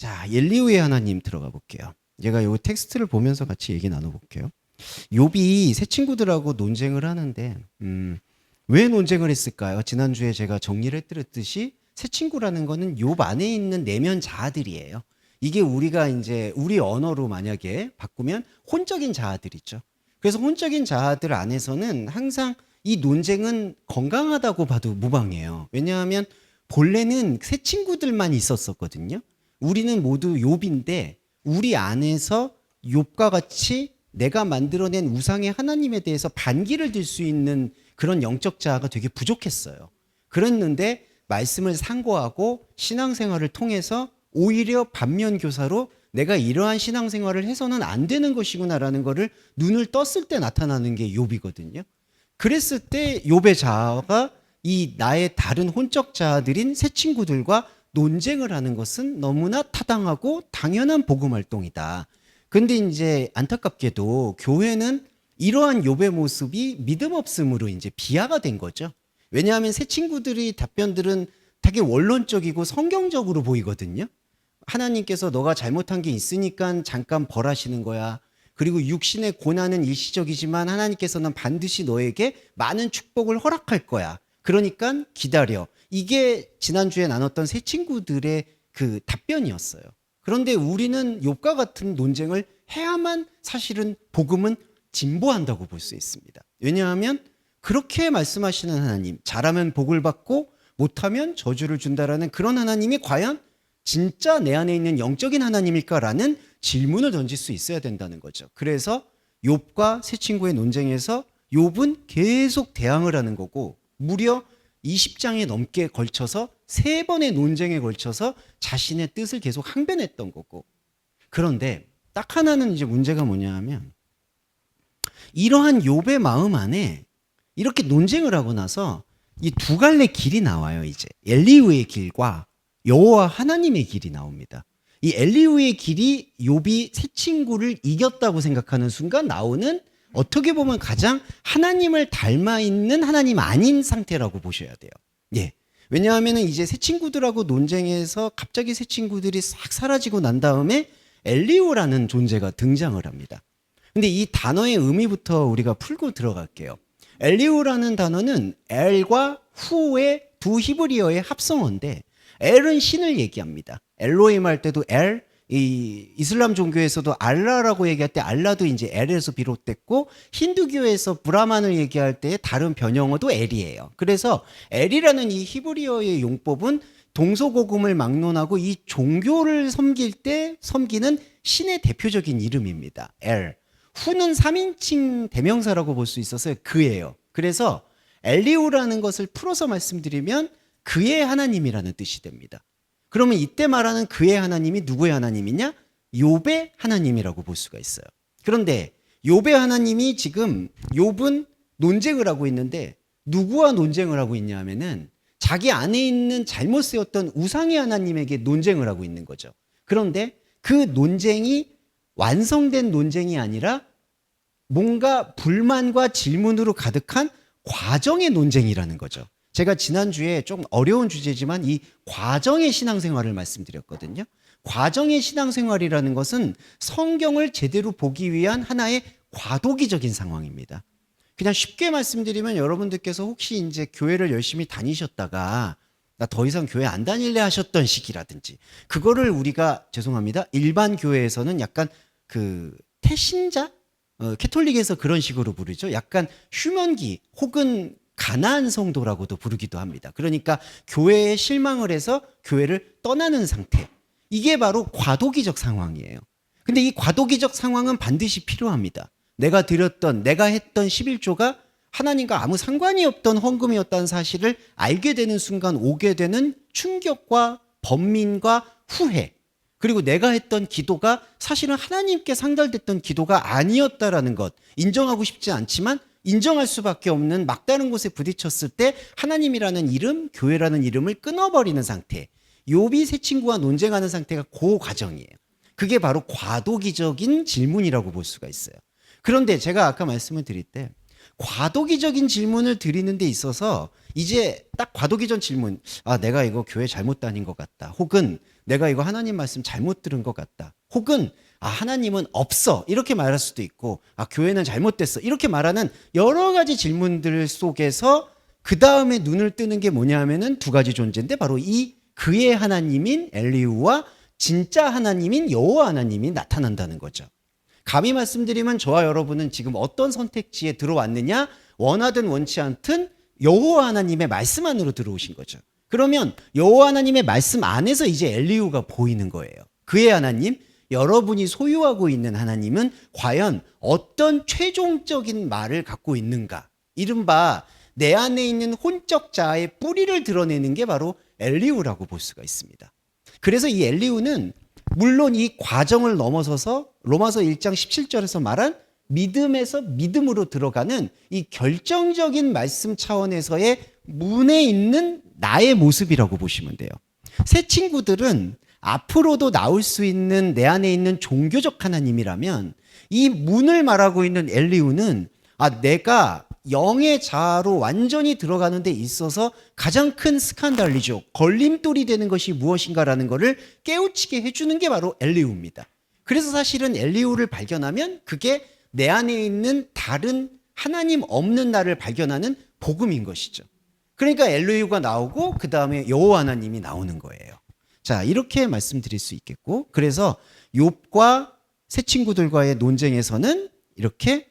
자, 엘리후의 하나님 들어가 볼게요. 제가 이 텍스트를 보면서 같이 얘기 나눠볼게요. 욥이 새 친구들하고 논쟁을 하는데 왜 논쟁을 했을까요? 지난주에 제가 정리를 해드렸듯이 새 친구라는 거는 욥 안에 있는 내면 자아들이에요. 이게 우리가 이제 우리 언어로 만약에 바꾸면 혼적인 자아들이죠. 그래서 혼적인 자아들 안에서는 항상 이 논쟁은 건강하다고 봐도 무방해요. 왜냐하면 본래는 새 친구들만 있었었거든요. 우리는 모두 욥인데 우리 안에서 욥과 같이 내가 만들어낸 우상의 하나님에 대해서 반기를 들 수 있는 그런 영적 자아가 되게 부족했어요. 그랬는데 말씀을 상고하고 신앙생활을 통해서 오히려 반면교사로 내가 이러한 신앙생활을 해서는 안 되는 것이구나라는 것을 눈을 떴을 때 나타나는 게 욥이거든요. 그랬을 때 욥의 자아가 이 나의 다른 혼적 자아들인 새 친구들과 논쟁을 하는 것은 너무나 타당하고 당연한 복음 활동이다. 근데 이제 안타깝게도 교회는 이러한 욥의 모습이 믿음 없음으로 이제 비하가 된 거죠. 왜냐하면 새 친구들이 답변들은 되게 원론적이고 성경적으로 보이거든요. 하나님께서 너가 잘못한 게 있으니까 잠깐 벌하시는 거야. 그리고 육신의 고난은 일시적이지만 하나님께서는 반드시 너에게 많은 축복을 허락할 거야. 그러니까 기다려. 이게 지난주에 나눴던 새 친구들의 그 답변이었어요. 그런데 우리는 욥과 같은 논쟁을 해야만 사실은 복음은 진보한다고 볼 수 있습니다. 왜냐하면 그렇게 말씀하시는 하나님, 잘하면 복을 받고 못하면 저주를 준다라는 그런 하나님이 과연 진짜 내 안에 있는 영적인 하나님일까라는 질문을 던질 수 있어야 된다는 거죠. 그래서 욥과 새 친구의 논쟁에서 욥은 계속 대항을 하는 거고 무려 20장에 넘게 걸쳐서 3번의 논쟁에 걸쳐서 자신의 뜻을 계속 항변했던 거고. 그런데 딱 하나는 이제 문제가 뭐냐 하면 이러한 욥의 마음 안에 이렇게 논쟁을 하고 나서 이 두 갈래 길이 나와요. 이제 엘리후의 길과 여호와 하나님의 길이 나옵니다. 이 엘리후의 길이 욥이 새 친구를 이겼다고 생각하는 순간 나오는 어떻게 보면 가장 하나님을 닮아 있는 하나님 아닌 상태라고 보셔야 돼요. 예. 왜냐하면 이제 새 친구들하고 논쟁에서 갑자기 새 친구들이 싹 사라지고 난 다음에 엘리후라는 존재가 등장을 합니다. 근데 이 단어의 의미부터 우리가 풀고 들어갈게요. 엘리후라는 단어는 엘과 후의 두 히브리어의 합성어인데 엘은 신을 얘기합니다. 엘로힘 할 때도 엘, 이 이슬람 종교에서도 알라라고 얘기할 때 알라도 이제 엘에서 비롯됐고 힌두교에서 브라만을 얘기할 때 다른 변형어도 엘이에요. 그래서 엘이라는 이 히브리어의 용법은 동서고금을 막론하고 이 종교를 섬길 때 섬기는 신의 대표적인 이름입니다. 엘. 후는 3인칭 대명사라고 볼 수 있어서 그예요. 그래서 엘리후라는 것을 풀어서 말씀드리면 그의 하나님이라는 뜻이 됩니다. 그러면 이때 말하는 그의 하나님이 누구의 하나님이냐? 욥의 하나님이라고 볼 수가 있어요. 그런데 욥의 하나님이 지금 욥은 논쟁을 하고 있는데 누구와 논쟁을 하고 있냐 하면은 자기 안에 있는 잘못 세웠던 우상의 하나님에게 논쟁을 하고 있는 거죠. 그런데 그 논쟁이 완성된 논쟁이 아니라 뭔가 불만과 질문으로 가득한 과정의 논쟁이라는 거죠. 제가 지난주에 좀 어려운 주제지만 이 과정의 신앙생활을 말씀드렸거든요. 과정의 신앙생활이라는 것은 성경을 제대로 보기 위한 하나의 과도기적인 상황입니다. 그냥 쉽게 말씀드리면 여러분들께서 혹시 이제 교회를 열심히 다니셨다가 나 더 이상 교회 안 다닐래 하셨던 시기라든지 그거를 우리가 죄송합니다. 일반 교회에서는 약간 그 태신자? 캐톨릭에서 그런 식으로 부르죠. 약간 휴면기 혹은 가나안 성도라고도 부르기도 합니다. 그러니까 교회에 실망을 해서 교회를 떠나는 상태. 이게 바로 과도기적 상황이에요. 근데 이 과도기적 상황은 반드시 필요합니다. 내가 드렸던, 내가 했던 11조가 하나님과 아무 상관이 없던 헌금이었다는 사실을 알게 되는 순간 오게 되는 충격과 번민과 후회. 그리고 내가 했던 기도가 사실은 하나님께 상달됐던 기도가 아니었다라는 것. 인정하고 싶지 않지만 인정할 수밖에 없는 막다른 곳에 부딪혔을 때 하나님이라는 이름, 교회라는 이름을 끊어버리는 상태. 욥이 새 친구와 논쟁하는 상태가 그 과정이에요. 그게 바로 과도기적인 질문이라고 볼 수가 있어요. 그런데 제가 아까 말씀을 드릴 때 과도기적인 질문을 드리는 데 있어서 이제 딱 과도기적 질문, 아, 내가 이거 교회 잘못 다닌 것 같다. 혹은 내가 이거 하나님 말씀 잘못 들은 것 같다. 혹은 하나님은 없어 이렇게 말할 수도 있고 교회는 잘못됐어 이렇게 말하는 여러 가지 질문들 속에서 그 다음에 눈을 뜨는 게 뭐냐면은 두 가지 존재인데 바로 이 그의 하나님인 엘리후와 진짜 하나님인 여호와 하나님이 나타난다는 거죠. 감히 말씀드리면 저와 여러분은 지금 어떤 선택지에 들어왔느냐, 원하든 원치 않든 여호와 하나님의 말씀 안으로 들어오신 거죠. 그러면 여호와 하나님의 말씀 안에서 이제 엘리후가 보이는 거예요. 그의 하나님, 여러분이 소유하고 있는 하나님은 과연 어떤 최종적인 말을 갖고 있는가? 이른바 내 안에 있는 혼적 자아의 뿌리를 드러내는 게 바로 엘리후라고 볼 수가 있습니다. 그래서 이 엘리후는 물론 이 과정을 넘어서서 로마서 1장 17절에서 말한 믿음에서 믿음으로 들어가는 이 결정적인 말씀 차원에서의 문에 있는 나의 모습이라고 보시면 돼요. 새 친구들은 앞으로도 나올 수 있는 내 안에 있는 종교적 하나님이라면 이 문을 말하고 있는 엘리후는 내가 영의 자아로 완전히 들어가는 데 있어서 가장 큰 스칸달리죠. 걸림돌이 되는 것이 무엇인가라는 것을 깨우치게 해주는 게 바로 엘리후입니다. 그래서 사실은 엘리후를 발견하면 그게 내 안에 있는 다른 하나님 없는 나를 발견하는 복음인 것이죠. 그러니까 엘리후가 나오고 그 다음에 여호와 하나님이 나오는 거예요. 자, 이렇게 말씀드릴 수 있겠고, 그래서 욥과 새 친구들과의 논쟁에서는 이렇게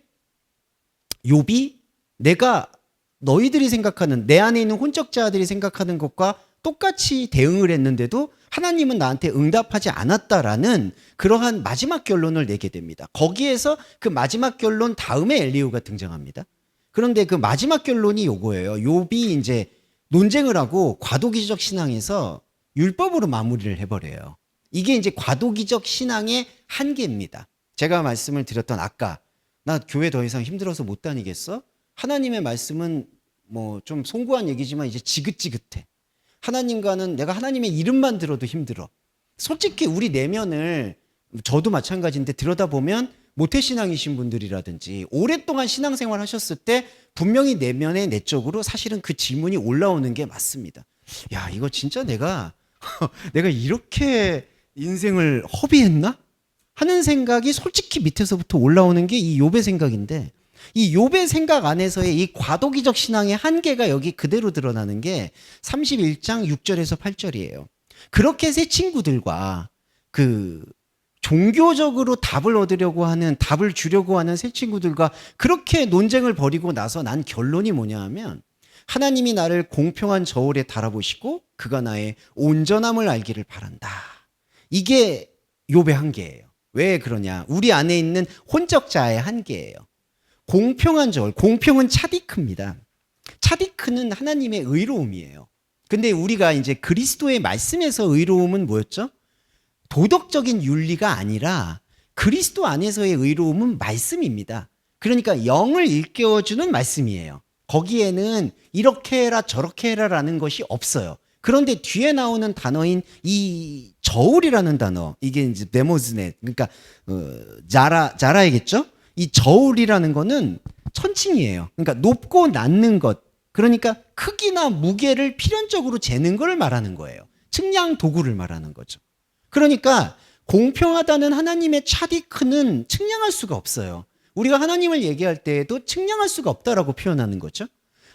욥이 내가 너희들이 생각하는 내 안에 있는 혼적 자들이 생각하는 것과 똑같이 대응을 했는데도 하나님은 나한테 응답하지 않았다라는 그러한 마지막 결론을 내게 됩니다. 거기에서 그 마지막 결론 다음에 엘리후가 등장합니다. 그런데 그 마지막 결론이 요거예요. 욥이 이제 논쟁을 하고 과도기적 신앙에서 율법으로 마무리를 해버려요. 이게 이제 과도기적 신앙의 한계입니다. 제가 말씀을 드렸던 아까 나 교회 더 이상 힘들어서 못 다니겠어? 하나님의 말씀은 뭐 좀 송구한 얘기지만 이제 지긋지긋해. 하나님과는 내가 하나님의 이름만 들어도 힘들어. 솔직히 우리 내면을 저도 마찬가지인데 들여다보면 모태신앙이신 분들이라든지 오랫동안 신앙생활 하셨을 때 분명히 내면에 내적으로 사실은 그 질문이 올라오는 게 맞습니다. 야, 이거 진짜 내가 이렇게 인생을 허비했나? 하는 생각이 솔직히 밑에서부터 올라오는 게 이 욥의 생각인데, 이 욥의 생각 안에서의 이 과도기적 신앙의 한계가 여기 그대로 드러나는 게 31장 6절에서 8절이에요. 그렇게 새 친구들과 그 종교적으로 답을 얻으려고 하는, 답을 주려고 하는 새 친구들과 그렇게 논쟁을 벌이고 나서 난 결론이 뭐냐 하면 하나님이 나를 공평한 저울에 달아보시고 그가 나의 온전함을 알기를 바란다. 이게 욥의 한계예요. 왜 그러냐? 우리 안에 있는 혼적 자아의 한계예요. 공평한 저울, 공평은 차디크입니다. 차디크는 하나님의 의로움이에요. 근데 우리가 이제 그리스도의 말씀에서 의로움은 뭐였죠? 도덕적인 윤리가 아니라 그리스도 안에서의 의로움은 말씀입니다. 그러니까 영을 일깨워주는 말씀이에요. 거기에는 이렇게 해라 저렇게 해라라는 것이 없어요. 그런데 뒤에 나오는 단어인 이 저울이라는 단어, 이게 이제 네모즈네, 그러니까 자라이겠죠? 이 저울이라는 거는 천칭이에요. 그러니까 높고 낮는 것, 그러니까 크기나 무게를 필연적으로 재는 걸 말하는 거예요. 측량 도구를 말하는 거죠. 그러니까 공평하다는 하나님의 차디크는 측량할 수가 없어요. 우리가 하나님을 얘기할 때에도 측량할 수가 없다라고 표현하는 거죠.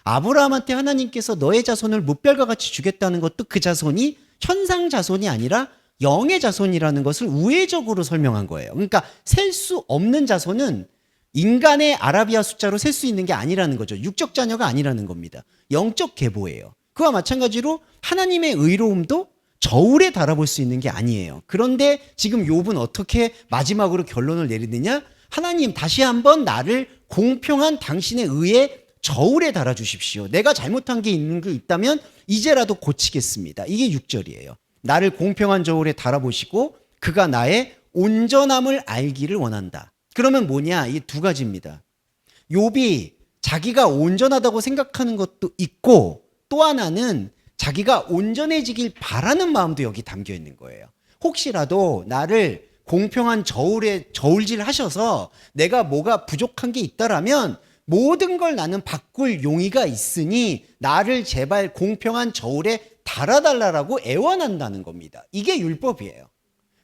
아브라함한테 하나님께서 너의 자손을 무별과 같이 주겠다는 것도 그 자손이 현상 자손이 아니라 영의 자손이라는 것을 우회적으로 설명한 거예요. 그러니까 셀 수 없는 자손은 인간의 아라비아 숫자로 셀 수 있는 게 아니라는 거죠. 육적 자녀가 아니라는 겁니다. 영적 계보예요. 그와 마찬가지로 하나님의 의로움도 저울에 달아볼 수 있는 게 아니에요. 그런데 지금 욥은 어떻게 마지막으로 결론을 내리느냐? 하나님 다시 한번 나를 공평한 당신의 의에 저울에 달아주십시오. 내가 잘못한 게 있는 게 있다면 이제라도 고치겠습니다. 이게 6절이에요. 나를 공평한 저울에 달아보시고 그가 나의 온전함을 알기를 원한다. 그러면 뭐냐? 이 두 가지입니다. 욥이 자기가 온전하다고 생각하는 것도 있고 또 하나는 자기가 온전해지길 바라는 마음도 여기 담겨 있는 거예요. 혹시라도 나를 공평한 저울에 저울질 하셔서 내가 뭐가 부족한 게 있다라면 모든 걸 나는 바꿀 용의가 있으니 나를 제발 공평한 저울에 달아달라고 애원한다는 겁니다. 이게 율법이에요.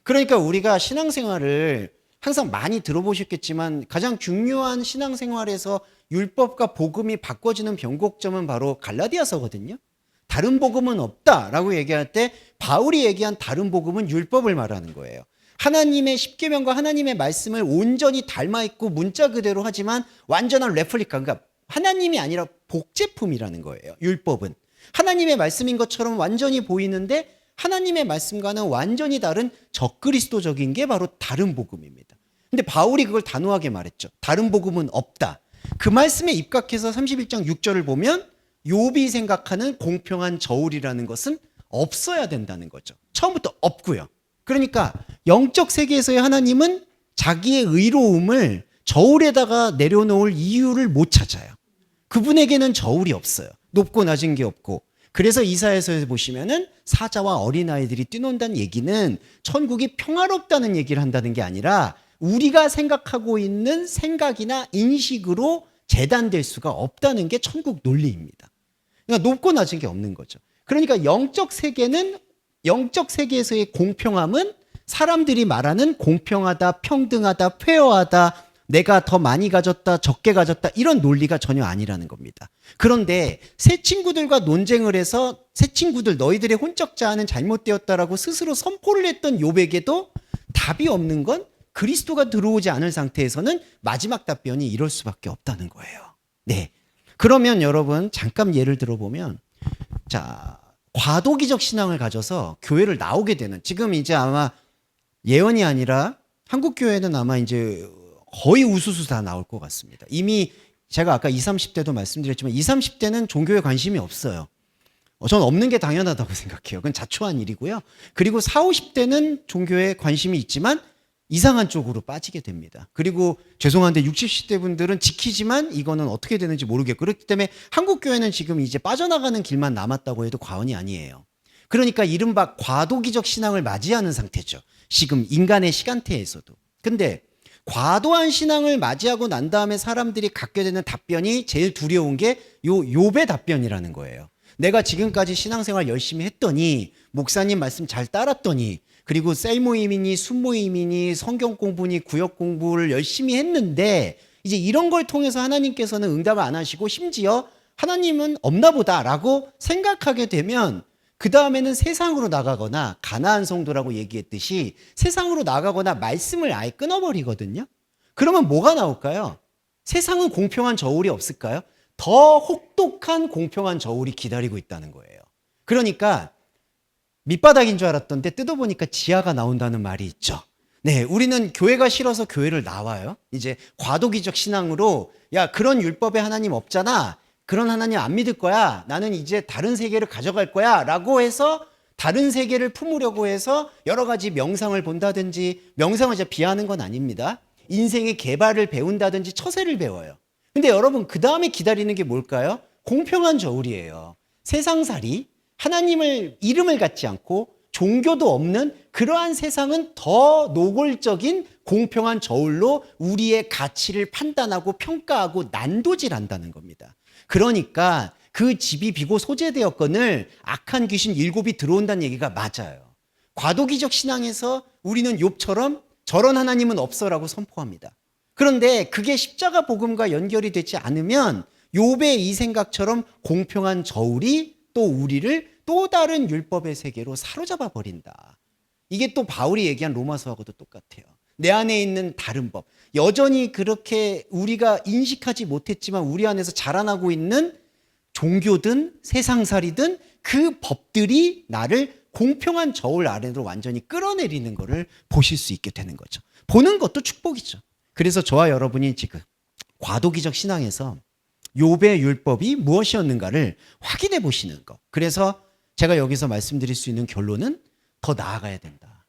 그러니까 우리가 신앙생활을 항상 많이 들어보셨겠지만 가장 중요한 신앙생활에서 율법과 복음이 바꿔지는 변곡점은 바로 갈라디아서거든요. 다른 복음은 없다라고 얘기할 때 바울이 얘기한 다른 복음은 율법을 말하는 거예요. 하나님의 십계명과 하나님의 말씀을 온전히 닮아 있고 문자 그대로 하지만 완전한 레플리카, 그러니까 하나님이 아니라 복제품이라는 거예요. 율법은 하나님의 말씀인 것처럼 완전히 보이는데 하나님의 말씀과는 완전히 다른 적그리스도적인 게 바로 다른 복음입니다. 근데 바울이 그걸 단호하게 말했죠. 다른 복음은 없다. 그 말씀에 입각해서 31장 6절을 보면 욥이 생각하는 공평한 저울이라는 것은 없어야 된다는 거죠. 처음부터 없고요. 그러니까 영적 세계에서의 하나님은 자기의 의로움을 저울에다가 내려놓을 이유를 못 찾아요. 그분에게는 저울이 없어요. 높고 낮은 게 없고. 그래서 이사야서에서 보시면은 사자와 어린아이들이 뛰논다는 얘기는 천국이 평화롭다는 얘기를 한다는 게 아니라 우리가 생각하고 있는 생각이나 인식으로 재단될 수가 없다는 게 천국 논리입니다. 그러니까 높고 낮은 게 없는 거죠. 그러니까 영적 세계에서의 공평함은 사람들이 말하는 공평하다, 평등하다, 페어하다, 내가 더 많이 가졌다, 적게 가졌다 이런 논리가 전혀 아니라는 겁니다. 그런데 새 친구들과 논쟁을 해서 새 친구들 너희들의 혼적 자아는 잘못되었다라고 스스로 선포를 했던 욥에게도 답이 없는 건 그리스도가 들어오지 않을 상태에서는 마지막 답변이 이럴 수밖에 없다는 거예요. 네. 그러면 여러분 잠깐 예를 들어보면 자, 과도기적 신앙을 가져서 교회를 나오게 되는 지금 이제 아마 예언이 아니라 한국 교회는 아마 이제 거의 우수수 다 나올 것 같습니다. 이미 제가 아까 20, 30대도 말씀드렸지만 20, 30대는 종교에 관심이 없어요. 저는 없는 게 당연하다고 생각해요. 그건 자초한 일이고요. 그리고 40, 50대는 종교에 관심이 있지만 이상한 쪽으로 빠지게 됩니다. 그리고 죄송한데 60, 70대 분들은 지키지만 이거는 어떻게 되는지 모르겠고 그렇기 때문에 한국 교회는 지금 이제 빠져나가는 길만 남았다고 해도 과언이 아니에요. 그러니까 이른바 과도기적 신앙을 맞이하는 상태죠. 지금 인간의 시간대에서도. 근데 과도한 신앙을 맞이하고 난 다음에 사람들이 갖게 되는 답변이 제일 두려운 게 욥의 답변이라는 거예요. 내가 지금까지 신앙생활 열심히 했더니 목사님 말씀 잘 따랐더니 그리고 셀 모임이니 순 모임이니 성경 공부니 구역 공부를 열심히 했는데 이제 이런 걸 통해서 하나님께서는 응답을 안 하시고 심지어 하나님은 없나 보다라고 생각하게 되면 그 다음에는 세상으로 나가거나 가나안 성도라고 얘기했듯이 세상으로 나가거나 말씀을 아예 끊어버리거든요. 그러면 뭐가 나올까요? 세상은 공평한 저울이 없을까요? 더 혹독한 공평한 저울이 기다리고 있다는 거예요. 그러니까 밑바닥인 줄 알았던데 뜯어보니까 지하가 나온다는 말이 있죠. 네, 우리는 교회가 싫어서 교회를 나와요. 이제 과도기적 신앙으로 야 그런 율법에 하나님 없잖아. 그런 하나님 안 믿을 거야. 나는 이제 다른 세계를 가져갈 거야. 라고 해서 다른 세계를 품으려고 해서 여러 가지 명상을 본다든지 명상을 이제 비하하는 건 아닙니다. 인생의 개발을 배운다든지 처세를 배워요. 근데 여러분 그 다음에 기다리는 게 뭘까요? 공평한 저울이에요. 세상살이 하나님을 이름을 갖지 않고 종교도 없는 그러한 세상은 더 노골적인 공평한 저울로 우리의 가치를 판단하고 평가하고 난도질한다는 겁니다. 그러니까 그 집이 비고 소재되었거늘 악한 귀신 7이 들어온다는 얘기가 맞아요. 과도기적 신앙에서 우리는 욥처럼 저런 하나님은 없어라고 선포합니다. 그런데 그게 십자가 복음과 연결이 되지 않으면 욥의 이 생각처럼 공평한 저울이 또 우리를 또 다른 율법의 세계로 사로잡아 버린다. 이게 또 바울이 얘기한 로마서하고도 똑같아요. 내 안에 있는 다른 법. 여전히 그렇게 우리가 인식하지 못했지만 우리 안에서 자라나고 있는 종교든 세상살이든 그 법들이 나를 공평한 저울 아래로 완전히 끌어내리는 것을 보실 수 있게 되는 거죠. 보는 것도 축복이죠. 그래서 저와 여러분이 지금 과도기적 신앙에서 욥의 율법이 무엇이었는가를 확인해 보시는 것. 그래서 제가 여기서 말씀드릴 수 있는 결론은 더 나아가야 된다.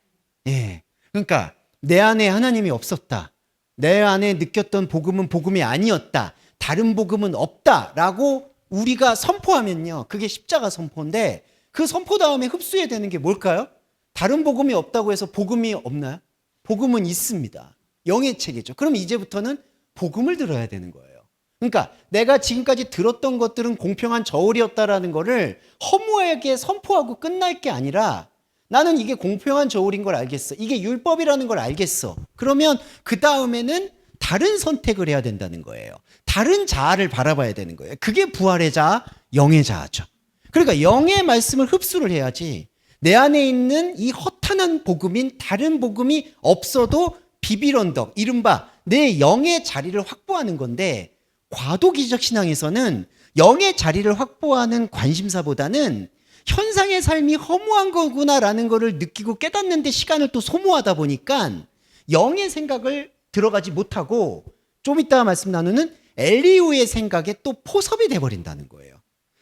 예. 그러니까 내 안에 하나님이 없었다. 내 안에 느꼈던 복음은 복음이 아니었다. 다른 복음은 없다라고 우리가 선포하면요. 그게 십자가 선포인데 그 선포 다음에 흡수해야 되는 게 뭘까요? 다른 복음이 없다고 해서 복음이 없나요? 복음은 있습니다. 영의 체계죠. 그럼 이제부터는 복음을 들어야 되는 거예요. 그러니까 내가 지금까지 들었던 것들은 공평한 저울이었다라는 거를 허무하게 선포하고 끝날 게 아니라 나는 이게 공평한 저울인 걸 알겠어. 이게 율법이라는 걸 알겠어. 그러면 그 다음에는 다른 선택을 해야 된다는 거예요. 다른 자아를 바라봐야 되는 거예요. 그게 부활의 자아, 영의 자아죠. 그러니까 영의 말씀을 흡수를 해야지 내 안에 있는 이 허탄한 복음인 다른 복음이 없어도 비빌언덕, 이른바 내 영의 자리를 확보하는 건데 과도기적 신앙에서는 영의 자리를 확보하는 관심사보다는 현상의 삶이 허무한 거구나라는 거를 느끼고 깨닫는데 시간을 또 소모하다 보니까 영의 생각을 들어가지 못하고 좀 이따가 말씀 나누는 엘리후의 생각에 또 포섭이 돼버린다는 거예요.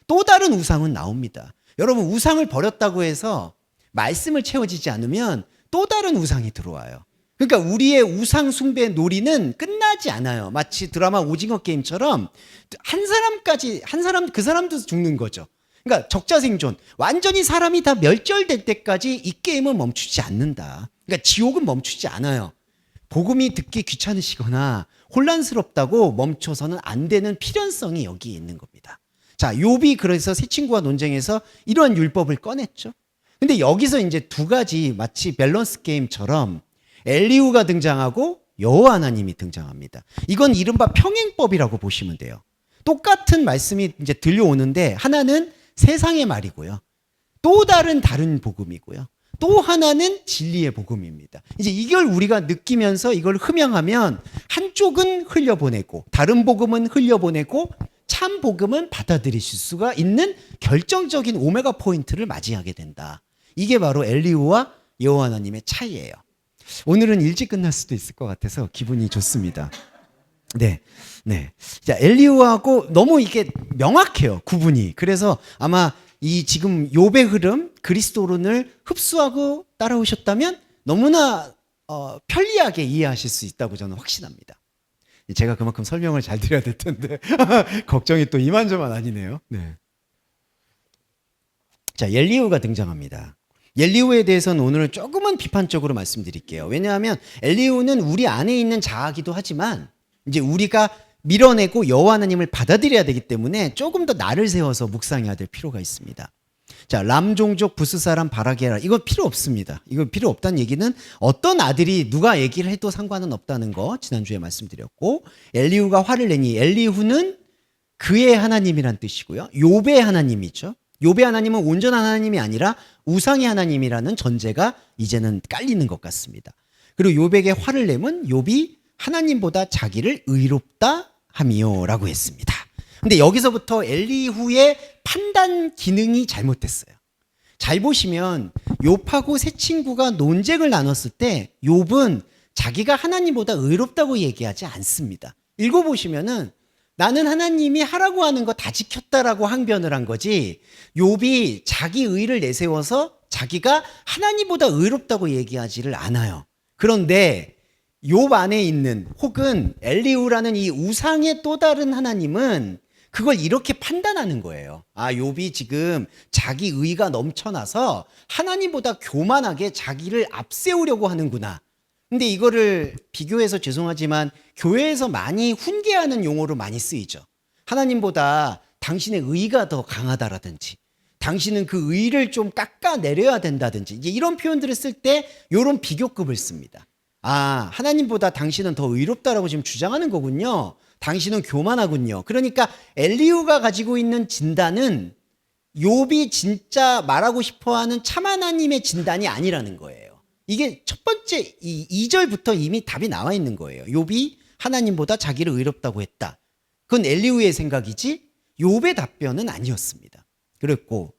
또 다른 우상은 나옵니다. 여러분 우상을 버렸다고 해서 말씀을 채워지지 않으면 또 다른 우상이 들어와요. 그러니까 우리의 우상 숭배 놀이는 끝나지 않아요. 마치 드라마 오징어 게임처럼 그 사람도 죽는 거죠. 그러니까 적자생존. 완전히 사람이 다 멸절될 때까지 이 게임은 멈추지 않는다. 그러니까 지옥은 멈추지 않아요. 복음이 듣기 귀찮으시거나 혼란스럽다고 멈춰서는 안 되는 필연성이 여기에 있는 겁니다. 자, 욥이 그래서 새 친구와 논쟁에서 이러한 율법을 꺼냈죠. 근데 여기서 이제 두 가지 마치 밸런스 게임처럼 엘리후가 등장하고 여호와 하나님이 등장합니다. 이건 이른바 평행법이라고 보시면 돼요. 똑같은 말씀이 이제 들려오는데 하나는 세상의 말이고요. 또 다른 복음이고요. 또 하나는 진리의 복음입니다. 이제 이걸 우리가 느끼면서 이걸 흠양하면 한쪽은 흘려보내고 다른 복음은 흘려보내고 참 복음은 받아들이실 수가 있는 결정적인 오메가 포인트를 맞이하게 된다. 이게 바로 엘리후와 여호와 하나님의 차이예요. 오늘은 일찍 끝날 수도 있을 것 같아서 기분이 좋습니다. 네. 자, 엘리후하고 너무 이게 명확해요. 구분이. 그래서 아마 이 지금 욥의 흐름, 그리스도론을 흡수하고 따라오셨다면 너무나 편리하게 이해하실 수 있다고 저는 확신합니다. 제가 그만큼 설명을 잘 드려야 될 텐데 걱정이 또 이만저만 아니네요. 네. 자, 엘리후가 등장합니다. 엘리후에 대해서는 오늘 조금은 비판적으로 말씀드릴게요. 왜냐하면 엘리후는 우리 안에 있는 자아기도 하지만 이제 우리가 밀어내고 여호와 하나님을 받아들여야 되기 때문에 조금 더 나를 세워서 묵상해야 될 필요가 있습니다. 자, 람 종족 부스 사람 바라게라. 이건 필요 없습니다. 이건 필요 없다는 얘기는 어떤 아들이 누가 얘기를 해도 상관은 없다는 거 지난주에 말씀드렸고, 엘리후가 화를 내니 엘리후는 그의 하나님이란 뜻이고요. 욥의 하나님이죠. 욥의 하나님은 온전한 하나님이 아니라 우상의 하나님이라는 전제가 이제는 깔리는 것 같습니다. 그리고 욥에게 화를 내면 욥이 하나님보다 자기를 의롭다 함이요라고 했습니다. 근데 여기서부터 엘리후의 판단 기능이 잘못됐어요. 잘 보시면 욥하고 세 친구가 논쟁을 나눴을 때 욥은 자기가 하나님보다 의롭다고 얘기하지 않습니다. 읽어보시면은 나는 하나님이 하라고 하는 거 다 지켰다라고 항변을 한 거지, 욥이 자기 의를 내세워서 자기가 하나님보다 의롭다고 얘기하지를 않아요. 그런데 욥 안에 있는 혹은 엘리후라는 이 우상의 또 다른 하나님은 그걸 이렇게 판단하는 거예요. 아, 욥이 지금 자기 의가 넘쳐나서 하나님보다 교만하게 자기를 앞세우려고 하는구나. 근데 이거를 비교해서 죄송하지만 교회에서 많이 훈계하는 용어로 많이 쓰이죠. 하나님보다 당신의 의가 더 강하다라든지 당신은 그 의를 좀 깎아내려야 된다든지 이제 이런 표현들을 쓸 때 이런 비교급을 씁니다. 아, 하나님보다 당신은 더 의롭다라고 지금 주장하는 거군요. 당신은 교만하군요. 그러니까 엘리후가 가지고 있는 진단은 욥이 진짜 말하고 싶어하는 참 하나님의 진단이 아니라는 거예요. 이게 첫 번째 2절부터 이미 답이 나와 있는 거예요. 욥이 하나님보다 자기를 의롭다고 했다. 그건 엘리후의 생각이지 욥의 답변은 아니었습니다. 그리고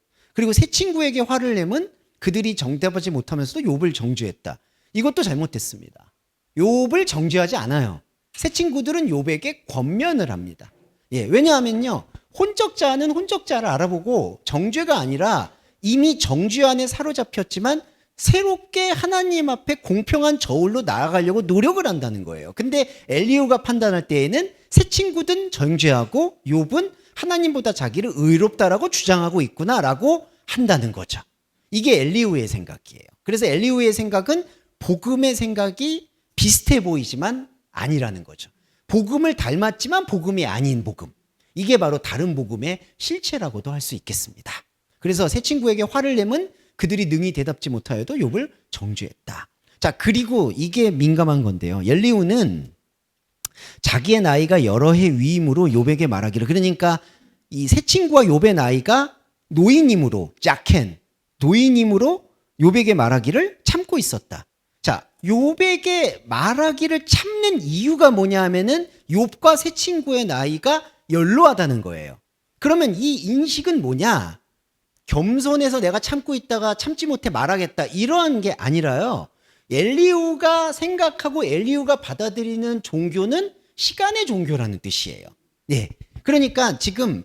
세 친구에게 화를 내면 그들이 정답하지 못하면서도 욥을 정죄했다. 이것도 잘못됐습니다. 욥을 정죄하지 않아요. 세 친구들은 욥에게 권면을 합니다. 예, 왜냐하면요, 혼적자는 혼적자를 알아보고 정죄가 아니라 이미 정죄 안에 사로잡혔지만 새롭게 하나님 앞에 공평한 저울로 나아가려고 노력을 한다는 거예요. 근데 엘리후가 판단할 때에는 세 친구든 정죄하고 욥은 하나님보다 자기를 의롭다라고 주장하고 있구나라고 한다는 거죠. 이게 엘리후의 생각이에요. 그래서 엘리후의 생각은 복음의 생각이 비슷해 보이지만 아니라는 거죠. 복음을 닮았지만 복음이 아닌 복음. 이게 바로 다른 복음의 실체라고도 할 수 있겠습니다. 그래서 세 친구에게 화를 내면 그들이 능히 대답지 못하여도 욥을 정죄했다. 자, 그리고 이게 민감한 건데요. 엘리후는 자기의 나이가 여러 해 위임으로 욥에게 말하기를, 그러니까 이 세 친구와 욥의 나이가 노인임으로, 짝켄, 노인임으로 욥에게 말하기를 참고 있었다. 자, 욥에게 말하기를 참는 이유가 뭐냐 하면은 욥과 세 친구의 나이가 연로하다는 거예요. 그러면 이 인식은 뭐냐? 겸손해서 내가 참고 있다가 참지 못해 말하겠다, 이러한 게 아니라요. 엘리후가 생각하고 엘리후가 받아들이는 종교는 시간의 종교라는 뜻이에요. 네. 그러니까 지금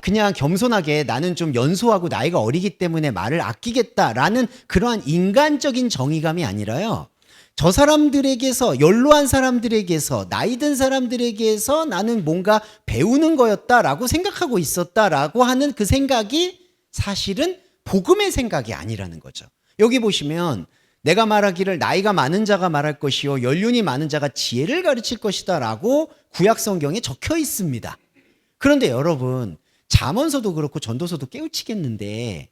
그냥 겸손하게 나는 좀 연소하고 나이가 어리기 때문에 말을 아끼겠다라는 그러한 인간적인 정의감이 아니라요. 저 사람들에게서, 연로한 사람들에게서, 나이 든 사람들에게서 나는 뭔가 배우는 거였다라고 생각하고 있었다라고 하는 그 생각이 사실은 복음의 생각이 아니라는 거죠. 여기 보시면 내가 말하기를 나이가 많은 자가 말할 것이요 연륜이 많은 자가 지혜를 가르칠 것이다 라고 구약성경에 적혀 있습니다. 그런데 여러분, 잠언서도 그렇고 전도서도 깨우치겠는데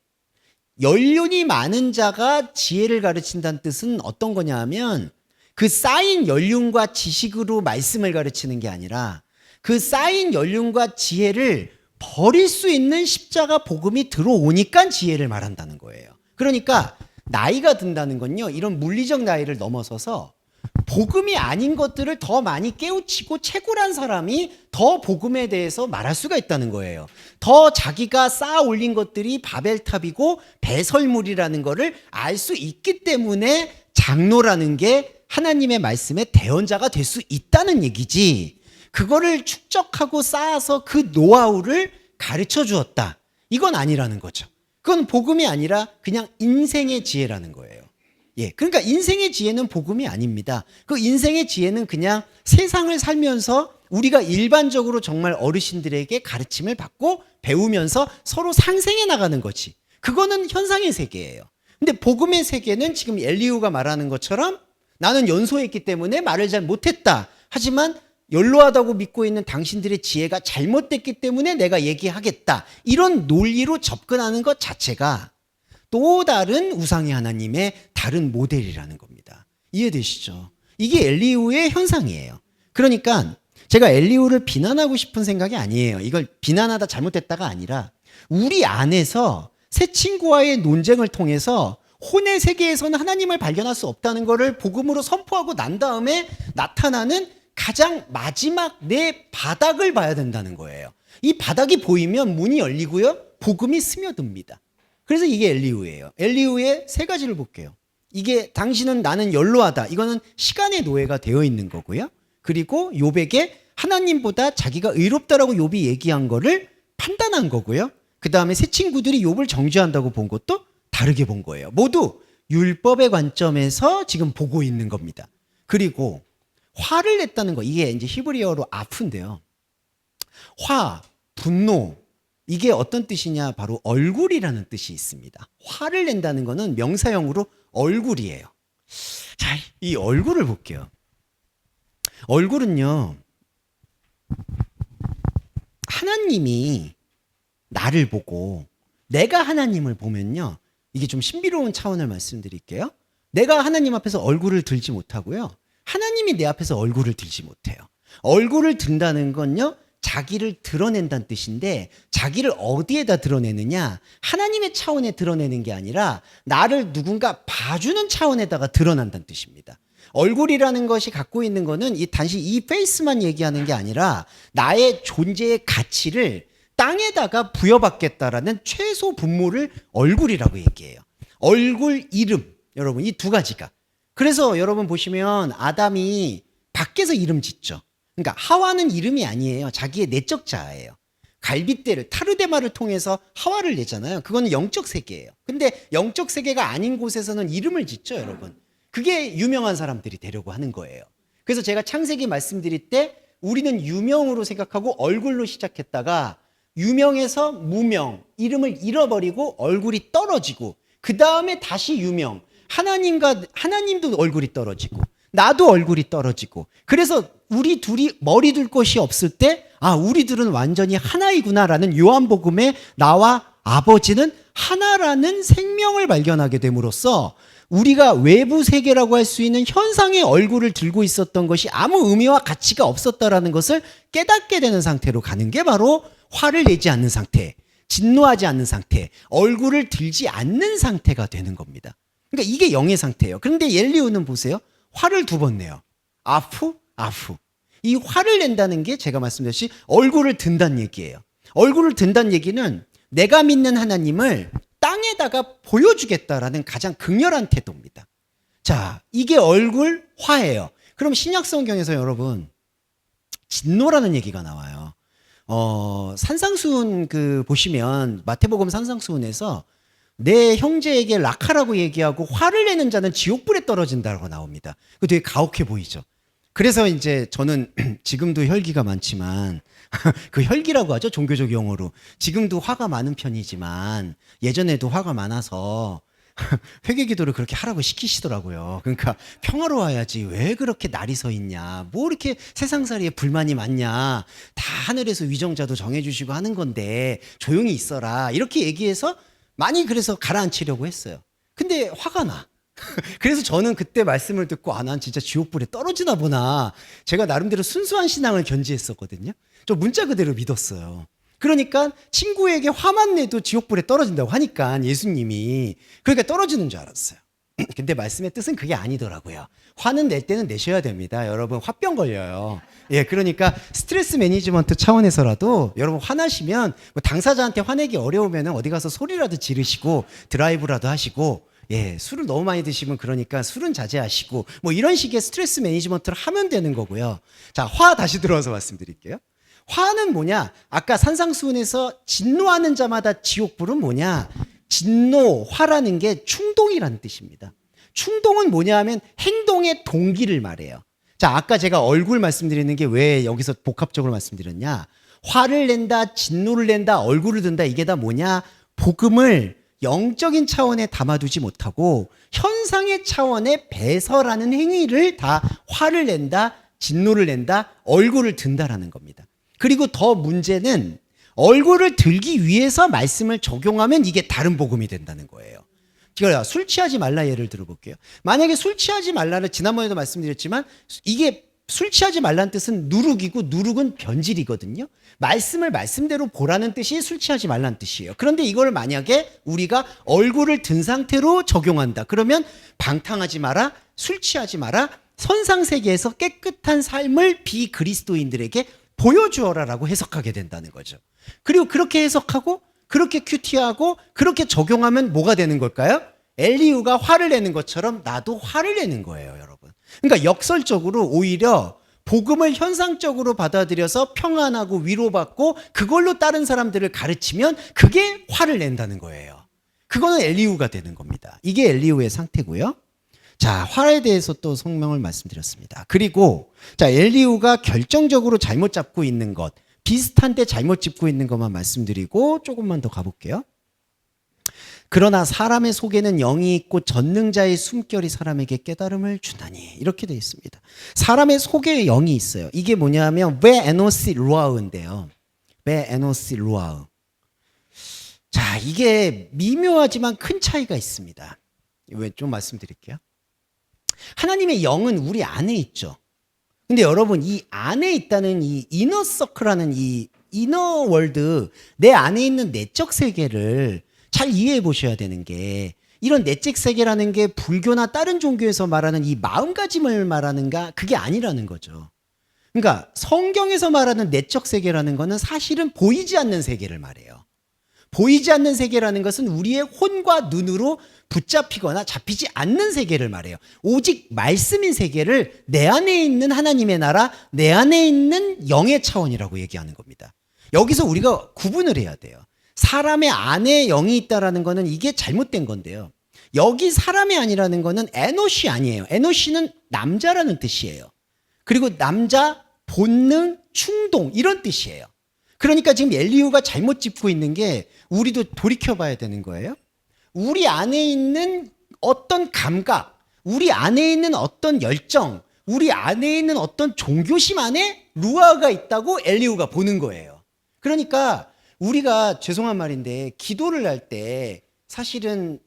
연륜이 많은 자가 지혜를 가르친다는 뜻은 어떤 거냐 하면 그 쌓인 연륜과 지식으로 말씀을 가르치는 게 아니라 그 쌓인 연륜과 지혜를 버릴 수 있는 십자가 복음이 들어오니까 지혜를 말한다는 거예요. 그러니까 나이가 든다는 건요, 이런 물리적 나이를 넘어서서 복음이 아닌 것들을 더 많이 깨우치고 채굴한 사람이 더 복음에 대해서 말할 수가 있다는 거예요. 더 자기가 쌓아 올린 것들이 바벨탑이고 배설물이라는 거를 알 수 있기 때문에 장로라는 게 하나님의 말씀의 대언자가 될 수 있다는 얘기지, 그거를 축적하고 쌓아서 그 노하우를 가르쳐 주었다, 이건 아니라는 거죠. 그건 복음이 아니라 그냥 인생의 지혜라는 거예요. 예, 그러니까 인생의 지혜는 복음이 아닙니다. 그 인생의 지혜는 그냥 세상을 살면서 우리가 일반적으로 정말 어르신들에게 가르침을 받고 배우면서 서로 상생해 나가는 거지. 그거는 현상의 세계예요. 근데 복음의 세계는 지금 엘리후가 말하는 것처럼 나는 연소했기 때문에 말을 잘 못했다. 하지만 연로하다고 믿고 있는 당신들의 지혜가 잘못됐기 때문에 내가 얘기하겠다. 이런 논리로 접근하는 것 자체가 또 다른 우상의 하나님의 다른 모델이라는 겁니다. 이해되시죠? 이게 엘리후의 현상이에요. 그러니까 제가 엘리후를 비난하고 싶은 생각이 아니에요. 이걸 비난하다 잘못됐다가 아니라 우리 안에서 새 친구와의 논쟁을 통해서 혼의 세계에서는 하나님을 발견할 수 없다는 것을 복음으로 선포하고 난 다음에 나타나는 가장 마지막 내 바닥을 봐야 된다는 거예요. 이 바닥이 보이면 문이 열리고요, 복음이 스며듭니다. 그래서 이게 엘리후예요. 엘리후의 세 가지를 볼게요. 이게 당신은 나는 연로하다, 이거는 시간의 노예가 되어 있는 거고요. 그리고 욥에게 하나님보다 자기가 의롭다라고 욥이 얘기한 거를 판단한 거고요. 그 다음에 세 친구들이 욥을 정죄한다고 본 것도 다르게 본 거예요. 모두 율법의 관점에서 지금 보고 있는 겁니다. 그리고 화를 냈다는 거, 이게 이제 히브리어로 아픈데요. 화, 분노, 이게 어떤 뜻이냐? 바로 얼굴이라는 뜻이 있습니다. 화를 낸다는 거는 명사형으로 얼굴이에요. 자, 이 얼굴을 볼게요. 얼굴은요, 하나님이 나를 보고 내가 하나님을 보면요, 이게 좀 신비로운 차원을 말씀드릴게요. 내가 하나님 앞에서 얼굴을 들지 못하고요, 하나님이 내 앞에서 얼굴을 들지 못해요. 얼굴을 든다는 건요, 자기를 드러낸다는 뜻인데 자기를 어디에다 드러내느냐? 하나님의 차원에 드러내는 게 아니라 나를 누군가 봐주는 차원에다가 드러난다는 뜻입니다. 얼굴이라는 것이 갖고 있는 거는 단지 이 페이스만 얘기하는 게 아니라 나의 존재의 가치를 땅에다가 부여받겠다라는 최소 분모를 얼굴이라고 얘기해요. 얼굴, 이름, 여러분 이 두 가지가. 그래서 여러분 보시면 아담이 밖에서 이름 짓죠. 그러니까 하와는 이름이 아니에요. 자기의 내적 자아예요. 갈빗대를, 타르데마를 통해서 하와를 내잖아요. 그거는 영적 세계예요. 근데 영적 세계가 아닌 곳에서는 이름을 짓죠, 여러분. 그게 유명한 사람들이 되려고 하는 거예요. 그래서 제가 창세기 말씀드릴 때 우리는 유명으로 생각하고 얼굴로 시작했다가 유명에서 무명, 이름을 잃어버리고 얼굴이 떨어지고 그 다음에 다시 유명, 하나님도 얼굴이 떨어지고 나도 얼굴이 떨어지고. 그래서 우리 둘이 머리 둘 곳이 없을 때, 아, 우리들은 완전히 하나이구나라는 요한복음에 나와 아버지는 하나라는 생명을 발견하게 됨으로써 우리가 외부 세계라고 할 수 있는 현상의 얼굴을 들고 있었던 것이 아무 의미와 가치가 없었다라는 것을 깨닫게 되는 상태로 가는 게 바로 화를 내지 않는 상태, 진노하지 않는 상태, 얼굴을 들지 않는 상태가 되는 겁니다. 그러니까 이게 영의 상태예요. 그런데 엘리후는 보세요. 화를 2번 내요. 아프. 이 화를 낸다는 게 제가 말씀드렸듯이 얼굴을 든다는 얘기예요. 얼굴을 든다는 얘기는 내가 믿는 하나님을 땅에다가 보여주겠다라는 가장 극렬한 태도입니다. 자, 이게 얼굴 화예요. 그럼 신약 성경에서 여러분 진노라는 얘기가 나와요. 산상수훈 보시면 마태복음 산상수훈에서 내 형제에게 락하라고 얘기하고 화를 내는 자는 지옥불에 떨어진다고 나옵니다. 그거 되게 가혹해 보이죠. 그래서 이제 저는 지금도 혈기가 많지만 그 혈기라고 하죠. 종교적 용어로. 지금도 화가 많은 편이지만 예전에도 화가 많아서 회개기도를 그렇게 하라고 시키시더라고요. 그러니까 평화로워야지 왜 그렇게 날이 서 있냐, 뭐 이렇게 세상살이에 불만이 많냐, 다 하늘에서 위정자도 정해주시고 하는 건데 조용히 있어라 이렇게 얘기해서 많이 그래서 가라앉히려고 했어요. 근데 화가 나. 그래서 저는 그때 말씀을 듣고 난 진짜 지옥불에 떨어지나 보나, 제가 나름대로 순수한 신앙을 견지했었거든요. 저 문자 그대로 믿었어요. 그러니까 친구에게 화만 내도 지옥불에 떨어진다고 하니까 예수님이, 그러니까 떨어지는 줄 알았어요. 근데 말씀의 뜻은 그게 아니더라고요. 화는 낼 때는 내셔야 됩니다. 여러분 화병 걸려요. 예, 그러니까 스트레스 매니지먼트 차원에서라도 여러분 화나시면 뭐 당사자한테 화내기 어려우면 어디 가서 소리라도 지르시고 드라이브라도 하시고, 예, 술을 너무 많이 드시면 그러니까 술은 자제하시고 뭐 이런 식의 스트레스 매니지먼트를 하면 되는 거고요. 자, 화 다시 들어와서 말씀드릴게요. 화는 뭐냐? 아까 산상수훈에서 진노하는 자마다 지옥불은 뭐냐? 진노, 화라는 게 충동이라는 뜻입니다. 충동은 뭐냐 하면 행동의 동기를 말해요. 자, 아까 제가 얼굴 말씀드리는 게 왜 여기서 복합적으로 말씀드렸냐? 화를 낸다, 진노를 낸다, 얼굴을 든다, 이게 다 뭐냐? 복음을 영적인 차원에 담아두지 못하고 현상의 차원에 배설하는 행위를 다 화를 낸다, 진노를 낸다, 얼굴을 든다라는 겁니다. 그리고 더 문제는 얼굴을 들기 위해서 말씀을 적용하면 이게 다른 복음이 된다는 거예요. 제가 술 취하지 말라 예를 들어볼게요. 만약에 술 취하지 말라를 지난번에도 말씀드렸지만 이게 술 취하지 말라는 뜻은 누룩이고 누룩은 변질이거든요. 말씀을 말씀대로 보라는 뜻이 술 취하지 말라는 뜻이에요. 그런데 이걸 만약에 우리가 얼굴을 든 상태로 적용한다. 그러면 방탕하지 마라, 술 취하지 마라, 선상세계에서 깨끗한 삶을 비그리스도인들에게 보여주어라라고 해석하게 된다는 거죠. 그리고 그렇게 해석하고 그렇게 큐티하고 그렇게 적용하면 뭐가 되는 걸까요? 엘리후가 화를 내는 것처럼 나도 화를 내는 거예요, 여러분. 그러니까 역설적으로 오히려 복음을 현상적으로 받아들여서 평안하고 위로받고 그걸로 다른 사람들을 가르치면 그게 화를 낸다는 거예요. 그거는 엘리후가 되는 겁니다. 이게 엘리후의 상태고요. 자, 화에 대해서 또 성명을 말씀드렸습니다. 그리고 자, 엘리후가 결정적으로 잘못 잡고 있는 것, 비슷한데 잘못 짚고 있는 것만 말씀드리고 조금만 더 가볼게요. 그러나 사람의 속에는 영이 있고 전능자의 숨결이 사람에게 깨달음을 주나니, 이렇게 되어 있습니다. 사람의 속에 영이 있어요. 이게 뭐냐면 베 에노시 루아우인데요. 베 에노시 루아우. 자, 이게 미묘하지만 큰 차이가 있습니다. 왜 좀 말씀드릴게요. 하나님의 영은 우리 안에 있죠. 근데 여러분, 이 안에 있다는 이 이너 서클하는 이 이너 월드, 내 안에 있는 내적 세계를 잘 이해해 보셔야 되는 게, 이런 내적 세계라는 게 불교나 다른 종교에서 말하는 이 마음가짐을 말하는가, 그게 아니라는 거죠. 그러니까 성경에서 말하는 내적 세계라는 거는 사실은 보이지 않는 세계를 말해요. 보이지 않는 세계라는 것은 우리의 혼과 눈으로 붙잡히거나 잡히지 않는 세계를 말해요. 오직 말씀인 세계를 내 안에 있는 하나님의 나라, 내 안에 있는 영의 차원이라고 얘기하는 겁니다. 여기서 우리가 구분을 해야 돼요. 사람의 안에 영이 있다라는 거는 이게 잘못된 건데요. 여기 사람이 아니라는 거는 에노시 아니에요. 에노시는 남자라는 뜻이에요. 그리고 남자, 본능, 충동 이런 뜻이에요. 그러니까 지금 엘리후가 잘못 짚고 있는 게 우리도 돌이켜 봐야 되는 거예요. 우리 안에 있는 어떤 감각, 우리 안에 있는 어떤 열정, 우리 안에 있는 어떤 종교심 안에 루아가 있다고 엘리후가 보는 거예요. 그러니까 우리가 죄송한 말인데 기도를 할 때 사실은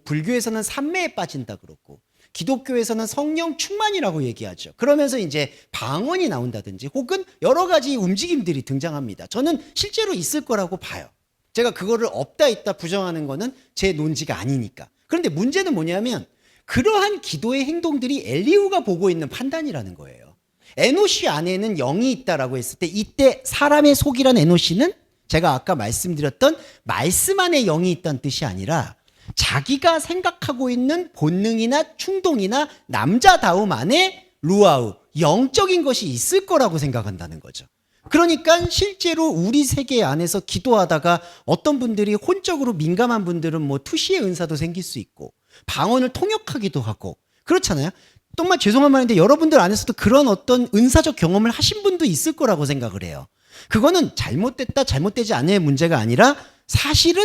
불교에서는 삼매에 빠진다 그렇고 기독교에서는 성령 충만이라고 얘기하죠. 그러면서 이제 방언이 나온다든지 혹은 여러 가지 움직임들이 등장합니다. 저는 실제로 있을 거라고 봐요. 제가 그거를 없다 있다 부정하는 거는 제 논지가 아니니까. 그런데 문제는 뭐냐면 그러한 기도의 행동들이 엘리후가 보고 있는 판단이라는 거예요. 에노시 안에는 영이 있다라고 했을 때 이때 사람의 속이란 에노시는 제가 아까 말씀드렸던 말씀 안에 영이 있다는 뜻이 아니라 자기가 생각하고 있는 본능이나 충동이나 남자다움 안에 루아우, 영적인 것이 있을 거라고 생각한다는 거죠. 그러니까 실제로 우리 세계 안에서 기도하다가 어떤 분들이 혼적으로 민감한 분들은 뭐 투시의 은사도 생길 수 있고 방언을 통역하기도 하고 그렇잖아요. 정말 죄송한 말인데 여러분들 안에서도 그런 어떤 은사적 경험을 하신 분도 있을 거라고 생각을 해요. 그거는 잘못됐다 잘못되지 않냐의 문제가 아니라 사실은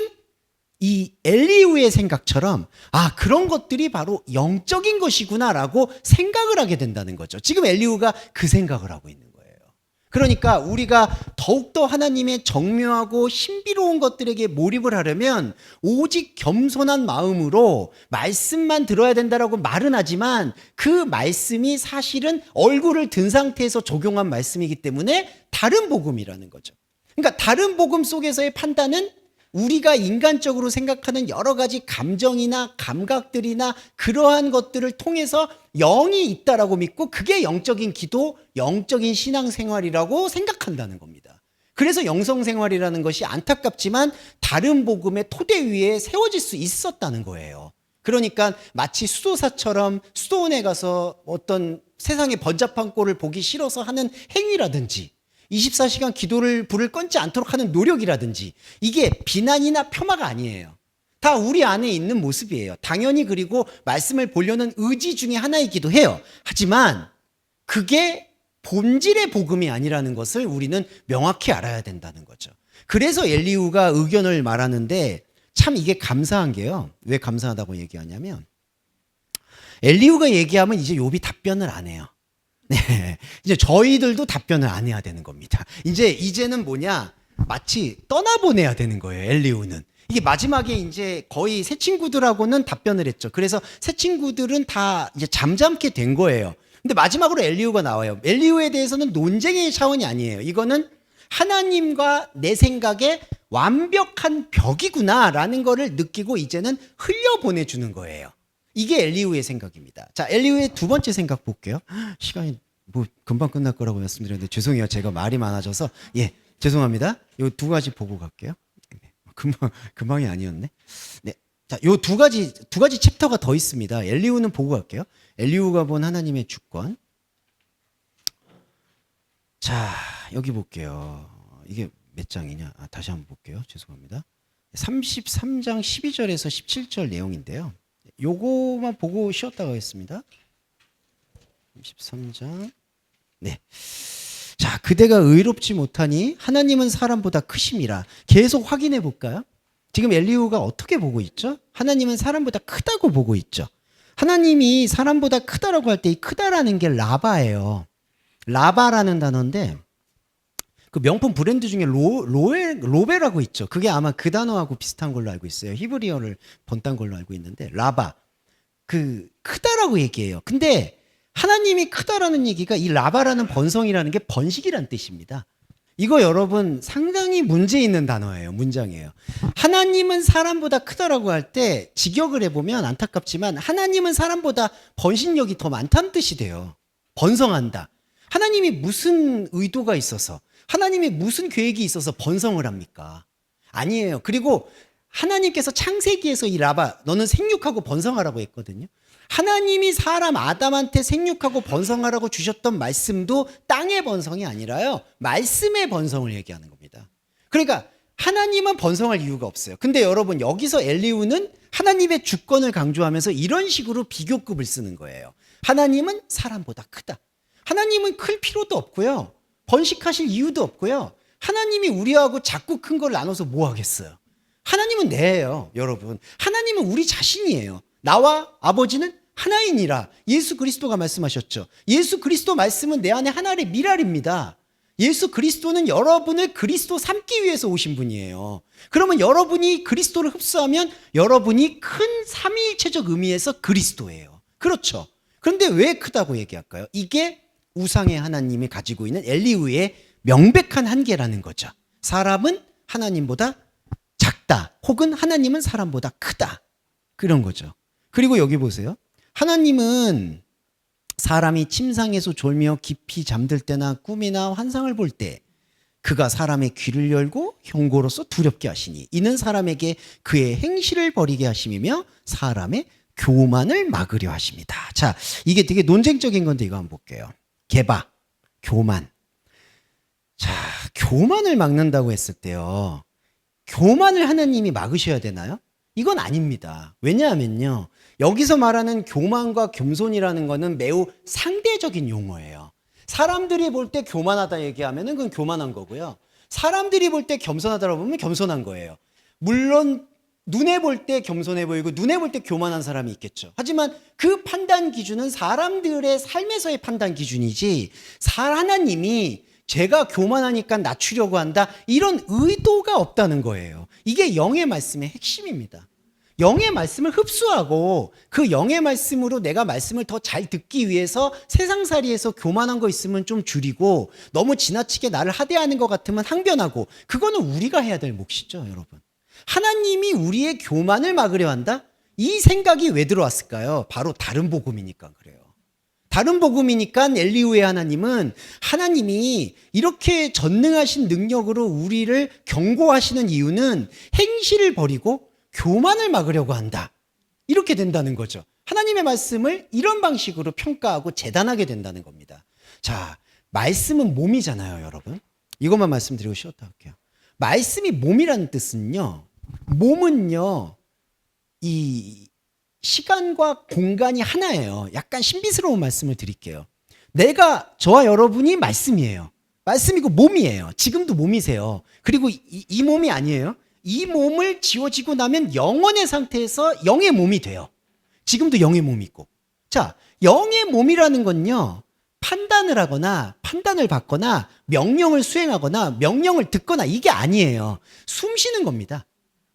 이 엘리후의 생각처럼 그런 것들이 바로 영적인 것이구나라고 생각을 하게 된다는 거죠. 지금 엘리후가 그 생각을 하고 있는 거예요. 그러니까 우리가 더욱더 하나님의 정묘하고 신비로운 것들에게 몰입을 하려면 오직 겸손한 마음으로 말씀만 들어야 된다라고 말은 하지만 그 말씀이 사실은 얼굴을 든 상태에서 적용한 말씀이기 때문에 다른 복음이라는 거죠. 그러니까 다른 복음 속에서의 판단은 우리가 인간적으로 생각하는 여러 가지 감정이나 감각들이나 그러한 것들을 통해서 영이 있다라고 믿고 그게 영적인 기도, 영적인 신앙생활이라고 생각한다는 겁니다. 그래서 영성생활이라는 것이 안타깝지만 다른 복음의 토대 위에 세워질 수 있었다는 거예요. 그러니까 마치 수도사처럼 수도원에 가서 어떤 세상의 번잡한 꼴을 보기 싫어서 하는 행위라든지 24시간 불을 꺼지 않도록 하는 노력이라든지 이게 비난이나 폄하가 아니에요. 다 우리 안에 있는 모습이에요. 당연히 그리고 말씀을 보려는 의지 중에 하나이기도 해요. 하지만 그게 본질의 복음이 아니라는 것을 우리는 명확히 알아야 된다는 거죠. 그래서 엘리후가 의견을 말하는데 참 이게 감사한 게요. 왜 감사하다고 얘기하냐면 엘리후가 얘기하면 이제 욥이 답변을 안 해요. 네, 이제 저희들도 답변을 안 해야 되는 겁니다. 이제는 뭐냐, 마치 떠나보내야 되는 거예요. 엘리후는 이게 마지막에 이제 거의 새 친구들하고는 답변을 했죠. 그래서 새 친구들은 다 이제 잠잠게 된 거예요. 근데 마지막으로 엘리후가 나와요. 엘리후에 대해서는 논쟁의 차원이 아니에요. 이거는 하나님과 내 생각에 완벽한 벽이구나라는 거를 느끼고 이제는 흘려보내주는 거예요. 이게 엘리후의 생각입니다. 자, 엘리후의 두 번째 생각 볼게요. 시간이 뭐 금방 끝날 거라고 말씀드렸는데 죄송해요. 제가 말이 많아져서 죄송합니다. 요 두 가지 보고 갈게요. 금방이 아니었네. 네, 자, 요 두 가지 챕터가 더 있습니다. 엘리후는 보고 갈게요. 엘리후가 본 하나님의 주권. 자, 여기 볼게요. 이게 몇 장이냐? 다시 한번 볼게요. 죄송합니다. 33장 12절에서 17절 내용인데요. 요거만 보고 쉬었다가 하겠습니다. 33장. 네. 자, 그대가 의롭지 못하니 하나님은 사람보다 크심이라. 계속 확인해 볼까요? 지금 엘리후가 어떻게 보고 있죠? 하나님은 사람보다 크다고 보고 있죠. 하나님이 사람보다 크다라고 할 때 이 크다라는 게 라바예요. 라바라는 단어인데 그 명품 브랜드 중에 로베라고 있죠. 그게 아마 그 단어하고 비슷한 걸로 알고 있어요. 히브리어를 번딴 걸로 알고 있는데 라바. 그 크다라고 얘기해요. 근데 하나님이 크다라는 얘기가 이 라바라는 번성이라는 게 번식이란 뜻입니다. 이거 여러분 상당히 문제 있는 단어예요. 문장이에요. 하나님은 사람보다 크다라고 할 때 직역을 해보면 안타깝지만 하나님은 사람보다 번식력이 더 많다는 뜻이 돼요. 번성한다. 하나님이 무슨 의도가 있어서 하나님이 무슨 계획이 있어서 번성을 합니까? 아니에요. 그리고 하나님께서 창세기에서 이 라바 너는 생육하고 번성하라고 했거든요. 하나님이 사람 아담한테 생육하고 번성하라고 주셨던 말씀도 땅의 번성이 아니라요. 말씀의 번성을 얘기하는 겁니다. 그러니까 하나님은 번성할 이유가 없어요. 근데 여러분 여기서 엘리후는 하나님의 주권을 강조하면서 이런 식으로 비교급을 쓰는 거예요. 하나님은 사람보다 크다. 하나님은 클 필요도 없고요. 번식하실 이유도 없고요. 하나님이 우리하고 자꾸 큰 걸 나눠서 뭐 하겠어요? 하나님은 내예요, 여러분. 하나님은 우리 자신이에요. 나와 아버지는 하나이니라. 예수 그리스도가 말씀하셨죠. 예수 그리스도 말씀은 내 안에 하나의 미랄입니다. 예수 그리스도는 여러분을 그리스도 삼기 위해서 오신 분이에요. 그러면 여러분이 그리스도를 흡수하면 여러분이 큰 삼위일체적 의미에서 그리스도예요. 그렇죠. 그런데 왜 크다고 얘기할까요? 이게 우상의 하나님이 가지고 있는 엘리후의 명백한 한계라는 거죠. 사람은 하나님보다 작다, 혹은 하나님은 사람보다 크다, 그런 거죠. 그리고 여기 보세요. 하나님은 사람이 침상에서 졸며 깊이 잠들 때나 꿈이나 환상을 볼 때 그가 사람의 귀를 열고 경고로서 두렵게 하시니 이는 사람에게 그의 행실을 버리게 하심이며 사람의 교만을 막으려 하십니다. 자, 이게 되게 논쟁적인 건데 이거 한번 볼게요. 개바, 교만. 자, 교만을 막는다고 했을 때요, 교만을 하나님이 막으셔야 되나요? 이건 아닙니다. 왜냐하면요, 여기서 말하는 교만과 겸손이라는 거는 매우 상대적인 용어예요. 사람들이 볼 때 교만하다 얘기하면 그건 교만한 거고요. 사람들이 볼 때 겸손하다고 보면 겸손한 거예요. 물론 눈에 볼 때 겸손해 보이고 눈에 볼 때 교만한 사람이 있겠죠. 하지만 그 판단 기준은 사람들의 삶에서의 판단 기준이지 하나님이 제가 교만하니까 낮추려고 한다, 이런 의도가 없다는 거예요. 이게 영의 말씀의 핵심입니다. 영의 말씀을 흡수하고 그 영의 말씀으로 내가 말씀을 더 잘 듣기 위해서 세상살이에서 교만한 거 있으면 좀 줄이고 너무 지나치게 나를 하대하는 것 같으면 항변하고, 그거는 우리가 해야 될 몫이죠, 여러분. 하나님이 우리의 교만을 막으려 한다? 이 생각이 왜 들어왔을까요? 바로 다른 복음이니까 그래요. 다른 복음이니까 엘리후의 하나님은 하나님이 이렇게 전능하신 능력으로 우리를 경고하시는 이유는 행실을 버리고 교만을 막으려고 한다, 이렇게 된다는 거죠. 하나님의 말씀을 이런 방식으로 평가하고 재단하게 된다는 겁니다. 자, 말씀은 몸이잖아요, 여러분. 이것만 말씀드리고 쉬었다 할게요. 말씀이 몸이라는 뜻은요, 몸은요, 이 시간과 공간이 하나예요. 약간 신비스러운 말씀을 드릴게요. 저와 여러분이 말씀이에요. 말씀이고 몸이에요. 지금도 몸이세요. 그리고 이 몸이 아니에요. 이 몸을 지워지고 나면 영원의 상태에서 영의 몸이 돼요. 지금도 영의 몸이 있고. 자, 영의 몸이라는 건요, 판단을 하거나 판단을 받거나 명령을 수행하거나 명령을 듣거나 이게 아니에요. 숨 쉬는 겁니다.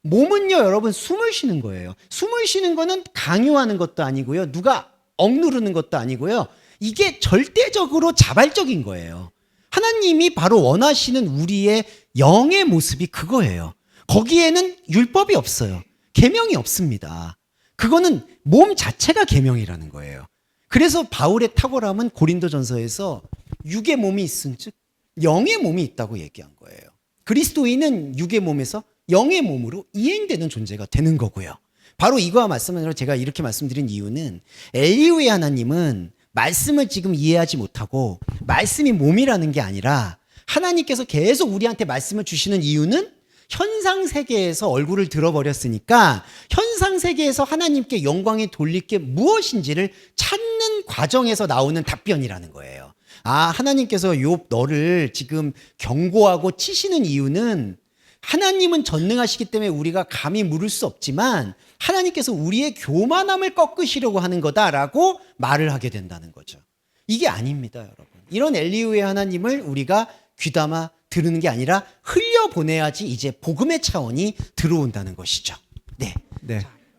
몸은요, 여러분, 숨을 쉬는 거예요. 숨을 쉬는 거는 강요하는 것도 아니고요, 누가 억누르는 것도 아니고요, 이게 절대적으로 자발적인 거예요. 하나님이 바로 원하시는 우리의 영의 모습이 그거예요. 거기에는 율법이 없어요. 계명이 없습니다. 그거는 몸 자체가 계명이라는 거예요. 그래서 바울의 탁월함은 고린도전서에서 육의 몸이 있은즉 영의 몸이 있다고 얘기한 거예요. 그리스도인은 육의 몸에서 영의 몸으로 이행되는 존재가 되는 거고요. 바로 이거와 맞서면서 제가 이렇게 말씀드린 이유는 엘리후의 하나님은 말씀을 지금 이해하지 못하고 말씀이 몸이라는 게 아니라 하나님께서 계속 우리한테 말씀을 주시는 이유는 현상 세계에서 얼굴을 들어버렸으니까 현상 세계에서 하나님께 영광이 돌릴 게 무엇인지를 찾는 과정에서 나오는 답변이라는 거예요. 아, 하나님께서 욥 너를 지금 경고하고 치시는 이유는 하나님은 전능하시기 때문에 우리가 감히 물을 수 없지만 하나님께서 우리의 교만함을 꺾으시려고 하는 거다라고 말을 하게 된다는 거죠. 이게 아닙니다, 여러분. 이런 엘리후의 하나님을 우리가 귀담아 들으는 게 아니라 흘려보내야지 이제 복음의 차원이 들어온다는 것이죠. 네.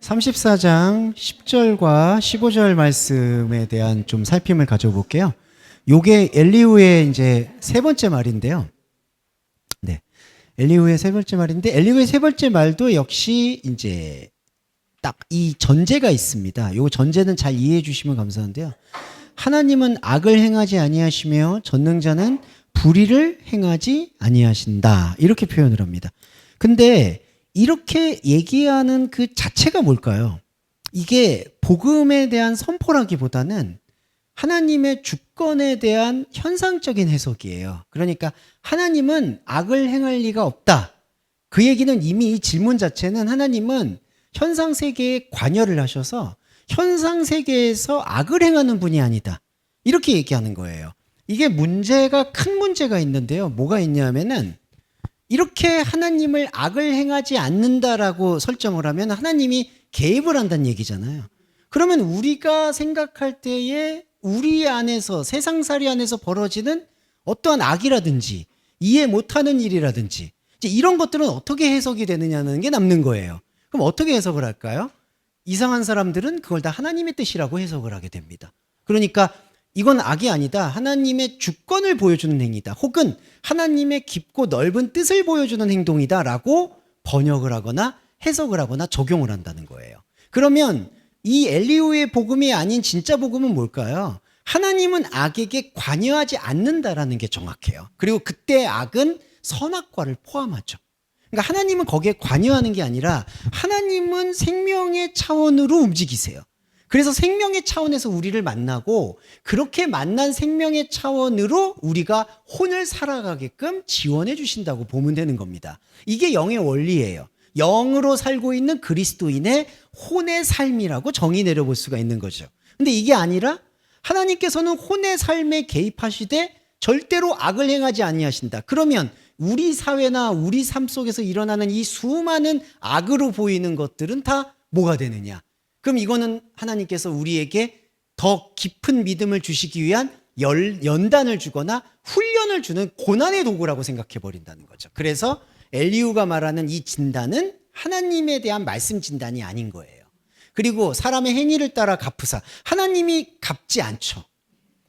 34장 10절과 15절 말씀에 대한 좀 살핌을 가져볼게요. 요게 엘리후의 이제 세 번째 말인데요. 네. 엘리후의 세 번째 말인데, 엘리후의 세 번째 말도 역시 이제 딱 이 전제가 있습니다. 요 전제는 잘 이해해 주시면 감사한데요. 하나님은 악을 행하지 아니하시며 전능자는 불의를 행하지 아니하신다, 이렇게 표현을 합니다. 근데 이렇게 얘기하는 그 자체가 뭘까요? 이게 복음에 대한 선포라기보다는 하나님의 주권에 대한 현상적인 해석이에요. 그러니까 하나님은 악을 행할 리가 없다. 그 얘기는 이미 이 질문 자체는 하나님은 현상 세계에 관여를 하셔서 현상 세계에서 악을 행하는 분이 아니다, 이렇게 얘기하는 거예요. 이게 큰 문제가 있는데요. 뭐가 있냐면은 이렇게 하나님을 악을 행하지 않는다라고 설정을 하면 하나님이 개입을 한다는 얘기잖아요. 그러면 우리가 생각할 때에 우리 안에서 세상살이 안에서 벌어지는 어떠한 악이라든지 이해 못하는 일이라든지 이제 이런 것들은 어떻게 해석이 되느냐는 게 남는 거예요. 그럼 어떻게 해석을 할까요? 이상한 사람들은 그걸 다 하나님의 뜻이라고 해석을 하게 됩니다. 그러니까 이건 악이 아니다. 하나님의 주권을 보여주는 행위다. 혹은 하나님의 깊고 넓은 뜻을 보여주는 행동이다라고 번역을 하거나 해석을 하거나 적용을 한다는 거예요. 그러면 이 엘리후의 복음이 아닌 진짜 복음은 뭘까요? 하나님은 악에게 관여하지 않는다라는 게 정확해요. 그리고 그때 악은 선악과를 포함하죠. 그러니까 하나님은 거기에 관여하는 게 아니라 하나님은 생명의 차원으로 움직이세요. 그래서 생명의 차원에서 우리를 만나고 그렇게 만난 생명의 차원으로 우리가 혼을 살아가게끔 지원해 주신다고 보면 되는 겁니다. 이게 영의 원리예요. 영으로 살고 있는 그리스도인의 혼의 삶이라고 정의 내려볼 수가 있는 거죠. 근데 이게 아니라 하나님께서는 혼의 삶에 개입하시되 절대로 악을 행하지 아니하신다. 그러면 우리 사회나 우리 삶 속에서 일어나는 이 수많은 악으로 보이는 것들은 다 뭐가 되느냐? 그럼 이거는 하나님께서 우리에게 더 깊은 믿음을 주시기 위한 연단을 주거나 훈련을 주는 고난의 도구라고 생각해 버린다는 거죠. 그래서 엘리후가 말하는 이 진단은 하나님에 대한 말씀 진단이 아닌 거예요. 그리고 사람의 행위를 따라 갚으사, 하나님이 갚지 않죠.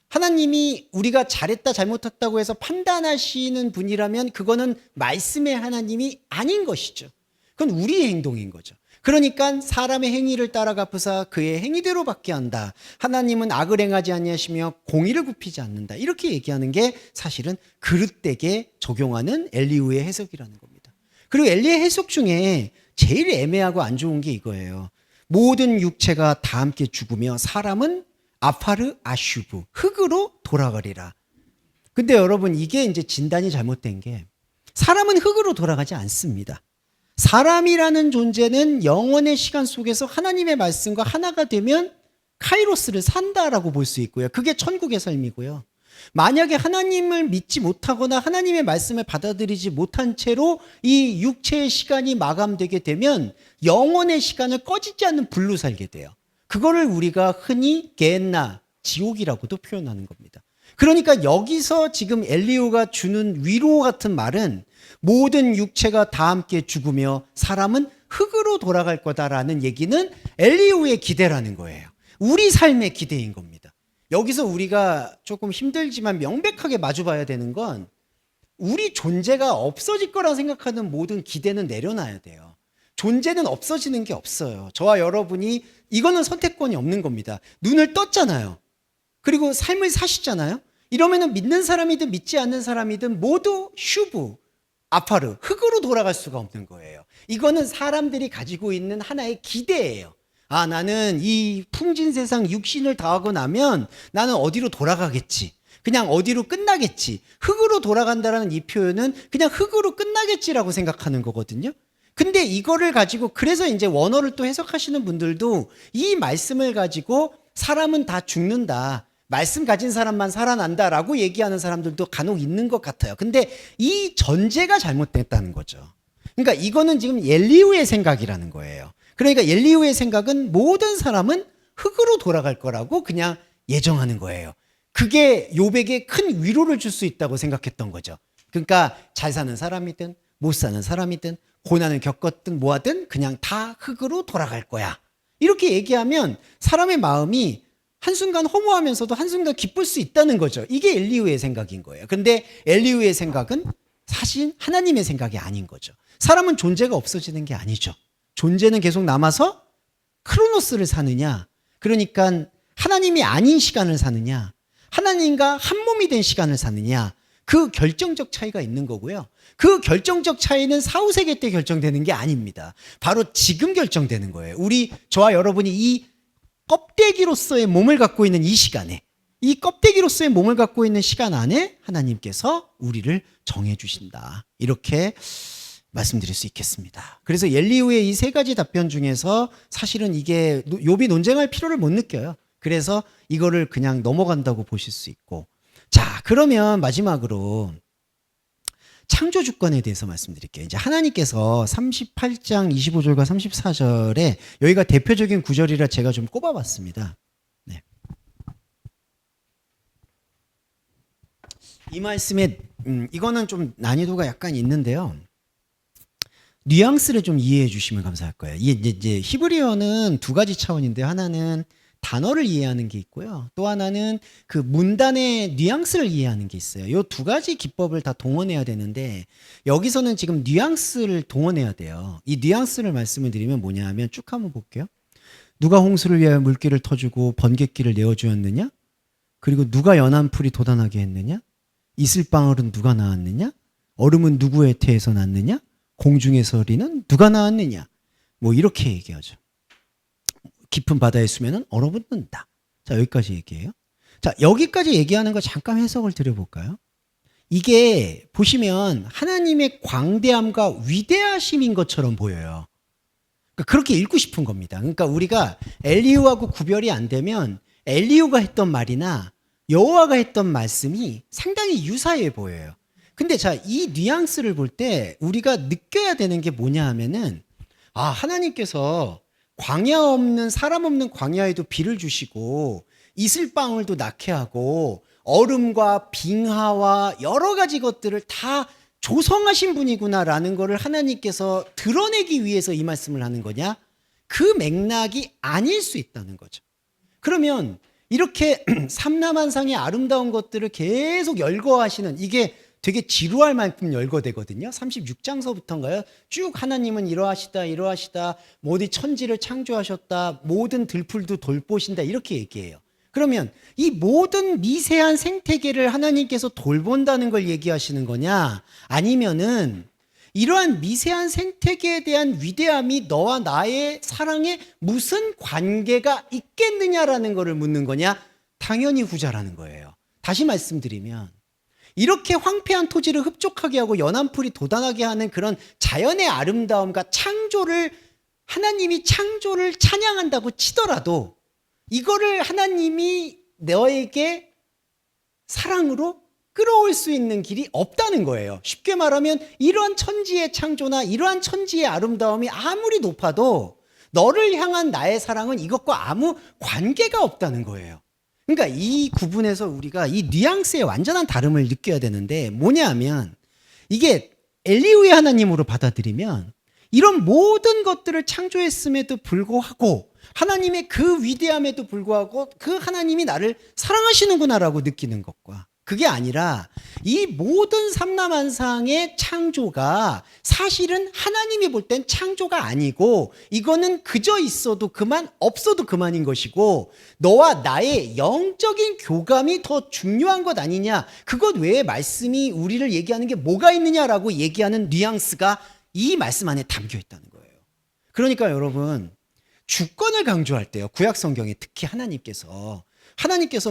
하나님이 우리가 잘했다 잘못했다고 해서 판단하시는 분이라면 그거는 말씀의 하나님이 아닌 것이죠. 그건 우리의 행동인 거죠. 그러니까 사람의 행위를 따라 갚으사 그의 행위대로 받게 한다. 하나님은 악을 행하지 아니하시며 공의를 굽히지 않는다. 이렇게 얘기하는 게 사실은 그릇되게 적용하는 엘리후의 해석이라는 겁니다. 그리고 엘리의 해석 중에 제일 애매하고 안 좋은 게 이거예요. 모든 육체가 다 함께 죽으며 사람은 아파르 아슈브, 흙으로 돌아가리라. 근데 여러분 이게 이제 진단이 잘못된 게 사람은 흙으로 돌아가지 않습니다. 사람이라는 존재는 영원의 시간 속에서 하나님의 말씀과 하나가 되면 카이로스를 산다라고 볼 수 있고요. 그게 천국의 삶이고요. 만약에 하나님을 믿지 못하거나 하나님의 말씀을 받아들이지 못한 채로 이 육체의 시간이 마감되게 되면 영원의 시간을 꺼지지 않는 불로 살게 돼요. 그거를 우리가 흔히 게헨나, 지옥이라고도 표현하는 겁니다. 그러니까 여기서 지금 엘리후가 주는 위로 같은 말은 모든 육체가 다 함께 죽으며 사람은 흙으로 돌아갈 거다라는 얘기는 엘리후의 기대라는 거예요. 우리 삶의 기대인 겁니다. 여기서 우리가 조금 힘들지만 명백하게 마주봐야 되는 건 우리 존재가 없어질 거라 생각하는 모든 기대는 내려놔야 돼요. 존재는 없어지는 게 없어요. 저와 여러분이 이거는 선택권이 없는 겁니다. 눈을 떴잖아요. 그리고 삶을 사시잖아요. 이러면은 믿는 사람이든 믿지 않는 사람이든 모두 슈브, 아파르, 흙으로 돌아갈 수가 없는 거예요. 이거는 사람들이 가지고 있는 하나의 기대예요. 아, 나는 이 풍진 세상 육신을 다하고 나면 나는 어디로 돌아가겠지. 그냥 어디로 끝나겠지. 흙으로 돌아간다라는 이 표현은 그냥 흙으로 끝나겠지라고 생각하는 거거든요. 근데 이거를 가지고 그래서 이제 원어를 또 해석하시는 분들도 이 말씀을 가지고 사람은 다 죽는다. 말씀 가진 사람만 살아난다라고 얘기하는 사람들도 간혹 있는 것 같아요. 근데 이 전제가 잘못됐다는 거죠. 그러니까 이거는 지금 엘리후의 생각이라는 거예요. 그러니까 엘리후의 생각은 모든 사람은 흙으로 돌아갈 거라고 그냥 예정하는 거예요. 그게 욥에게 큰 위로를 줄 수 있다고 생각했던 거죠. 그러니까 잘 사는 사람이든 못 사는 사람이든 고난을 겪었든 뭐하든 그냥 다 흙으로 돌아갈 거야. 이렇게 얘기하면 사람의 마음이 한순간 허무하면서도 한순간 기쁠 수 있다는 거죠. 이게 엘리후의 생각인 거예요. 근데 엘리후의 생각은 사실 하나님의 생각이 아닌 거죠. 사람은 존재가 없어지는 게 아니죠. 존재는 계속 남아서 크로노스를 사느냐, 그러니까 하나님이 아닌 시간을 사느냐, 하나님과 한 몸이 된 시간을 사느냐, 그 결정적 차이가 있는 거고요. 그 결정적 차이는 사후세계 때 결정되는 게 아닙니다. 바로 지금 결정되는 거예요. 저와 여러분이 이 껍데기로서의 몸을 갖고 있는 이 시간에, 이 껍데기로서의 몸을 갖고 있는 시간 안에 하나님께서 우리를 정해주신다. 이렇게 말씀드릴 수 있겠습니다. 그래서 엘리후의 이 세 가지 답변 중에서 사실은 이게 욥이 논쟁할 필요를 못 느껴요. 그래서 이거를 그냥 넘어간다고 보실 수 있고. 자, 그러면 마지막으로 창조 주권에 대해서 말씀드릴게요. 이제 하나님께서 38장 25절과 34절에 여기가 대표적인 구절이라 제가 좀 꼽아봤습니다. 네. 이 말씀에 이거는 좀 난이도가 약간 있는데요. 뉘앙스를 좀 이해해 주시면 감사할 거예요. 이제 히브리어는 두 가지 차원인데 하나는 단어를 이해하는 게 있고요. 또 하나는 그 문단의 뉘앙스를 이해하는 게 있어요. 이 두 가지 기법을 다 동원해야 되는데 여기서는 지금 뉘앙스를 동원해야 돼요. 이 뉘앙스를 말씀을 드리면 뭐냐 하면 쭉 한번 볼게요. 누가 홍수를 위하여 물길을 터주고 번갯길을 내어주었느냐? 그리고 누가 연한 풀이 돋아나게 했느냐? 이슬방울은 누가 낳았느냐? 얼음은 누구의 태에서 났느냐? 공중에서 리는 누가 낳았느냐? 뭐 이렇게 얘기하죠. 깊은 바다의 수면은 얼어붙는다. 자, 여기까지 얘기해요. 자, 여기까지 얘기하는 거 잠깐 해석을 드려볼까요? 이게 보시면 하나님의 광대함과 위대하심인 것처럼 보여요. 그러니까 그렇게 읽고 싶은 겁니다. 그러니까 우리가 엘리후하고 구별이 안 되면 엘리후가 했던 말이나 여호와가 했던 말씀이 상당히 유사해 보여요. 근데 자, 이 뉘앙스를 볼 때 우리가 느껴야 되는 게 뭐냐 하면은 하나님께서 광야 없는 사람 없는 광야에도 비를 주시고 이슬방울도 낳게 하고 얼음과 빙하와 여러 가지 것들을 다 조성하신 분이구나라는 것을 하나님께서 드러내기 위해서 이 말씀을 하는 거냐? 그 맥락이 아닐 수 있다는 거죠. 그러면 이렇게 삼라만상의 아름다운 것들을 계속 열거하시는 이게 되게 지루할 만큼 열거되거든요. 36장서부터인가요? 쭉 하나님은 이러하시다 모든 천지를 창조하셨다, 모든 들풀도 돌보신다 이렇게 얘기해요. 그러면 이 모든 미세한 생태계를 하나님께서 돌본다는 걸 얘기하시는 거냐? 아니면은 이러한 미세한 생태계에 대한 위대함이 너와 나의 사랑에 무슨 관계가 있겠느냐라는 것을 묻는 거냐? 당연히 후자라는 거예요. 다시 말씀드리면 이렇게 황폐한 토지를 흡족하게 하고 연한 풀이 돋아나게 하는 그런 자연의 아름다움과 창조를 하나님이 창조를 찬양한다고 치더라도 이거를 하나님이 너에게 사랑으로 끌어올 수 있는 길이 없다는 거예요. 쉽게 말하면 이러한 천지의 창조나 이러한 천지의 아름다움이 아무리 높아도 너를 향한 나의 사랑은 이것과 아무 관계가 없다는 거예요. 그러니까 이 구분에서 우리가 이 뉘앙스의 완전한 다름을 느껴야 되는데 뭐냐 하면 이게 엘리후의 하나님으로 받아들이면 이런 모든 것들을 창조했음에도 불구하고 하나님의 그 위대함에도 불구하고 그 하나님이 나를 사랑하시는구나라고 느끼는 것과 그게 아니라 이 모든 삼라만상의 창조가 사실은 하나님이 볼 땐 창조가 아니고 이거는 그저 있어도 그만 없어도 그만인 것이고 너와 나의 영적인 교감이 더 중요한 것 아니냐, 그것 외에 말씀이 우리를 얘기하는 게 뭐가 있느냐라고 얘기하는 뉘앙스가 이 말씀 안에 담겨 있다는 거예요. 그러니까 여러분 주권을 강조할 때요, 구약 성경에 특히 하나님께서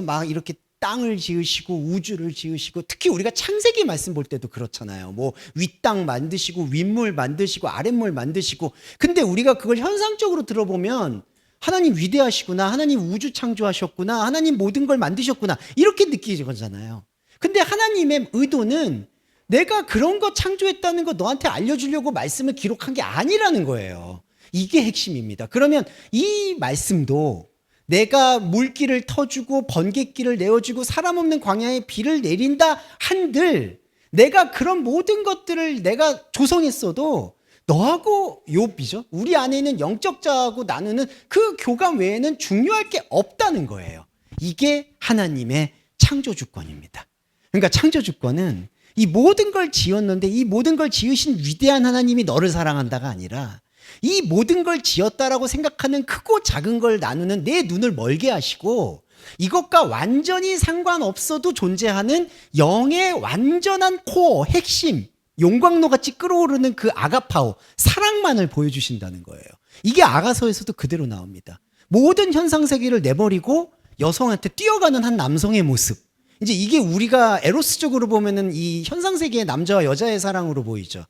막 이렇게 땅을 지으시고 우주를 지으시고 특히 우리가 창세기 말씀 볼 때도 그렇잖아요. 뭐 윗땅 만드시고 윗물 만드시고 아랫물 만드시고. 근데 우리가 그걸 현상적으로 들어보면 하나님 위대하시구나, 하나님 우주 창조하셨구나, 하나님 모든 걸 만드셨구나 이렇게 느끼잖아요. 근데 하나님의 의도는 내가 그런 거 창조했다는 거 너한테 알려주려고 말씀을 기록한 게 아니라는 거예요. 이게 핵심입니다. 그러면 이 말씀도 내가 물길을 터주고 번갯길을 내어주고 사람 없는 광야에 비를 내린다 한들 내가 그런 모든 것들을 내가 조성했어도 너하고 욥이죠, 우리 안에 있는 영적 자하고 나누는 그 교감 외에는 중요할 게 없다는 거예요. 이게 하나님의 창조주권입니다. 그러니까 창조주권은 이 모든 걸 지었는데 이 모든 걸 지으신 위대한 하나님이 너를 사랑한다가 아니라 이 모든 걸 지었다라고 생각하는 크고 작은 걸 나누는 내 눈을 멀게 하시고 이것과 완전히 상관없어도 존재하는 영의 완전한 코어, 핵심, 용광로같이 끓어오르는 그 아가파오, 사랑만을 보여주신다는 거예요. 이게 아가서에서도 그대로 나옵니다. 모든 현상세계를 내버리고 여성한테 뛰어가는 한 남성의 모습. 이제 이게 우리가 에로스적으로 보면은 이 현상세계의 남자와 여자의 사랑으로 보이죠.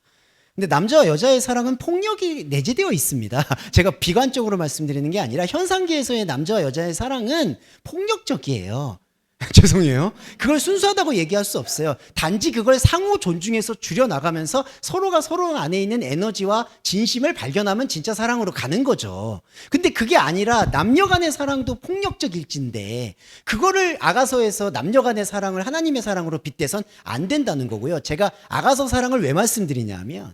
근데 남자와 여자의 사랑은 폭력이 내재되어 있습니다. 제가 비관적으로 말씀드리는 게 아니라 현상계에서의 남자와 여자의 사랑은 폭력적이에요. 죄송해요. 그걸 순수하다고 얘기할 수 없어요. 단지 그걸 상호 존중해서 줄여나가면서 서로가 서로 안에 있는 에너지와 진심을 발견하면 진짜 사랑으로 가는 거죠. 근데 그게 아니라 남녀 간의 사랑도 폭력적 일진데 그거를 아가서에서 남녀 간의 사랑을 하나님의 사랑으로 빗대선 안 된다는 거고요. 제가 아가서 사랑을 왜 말씀드리냐면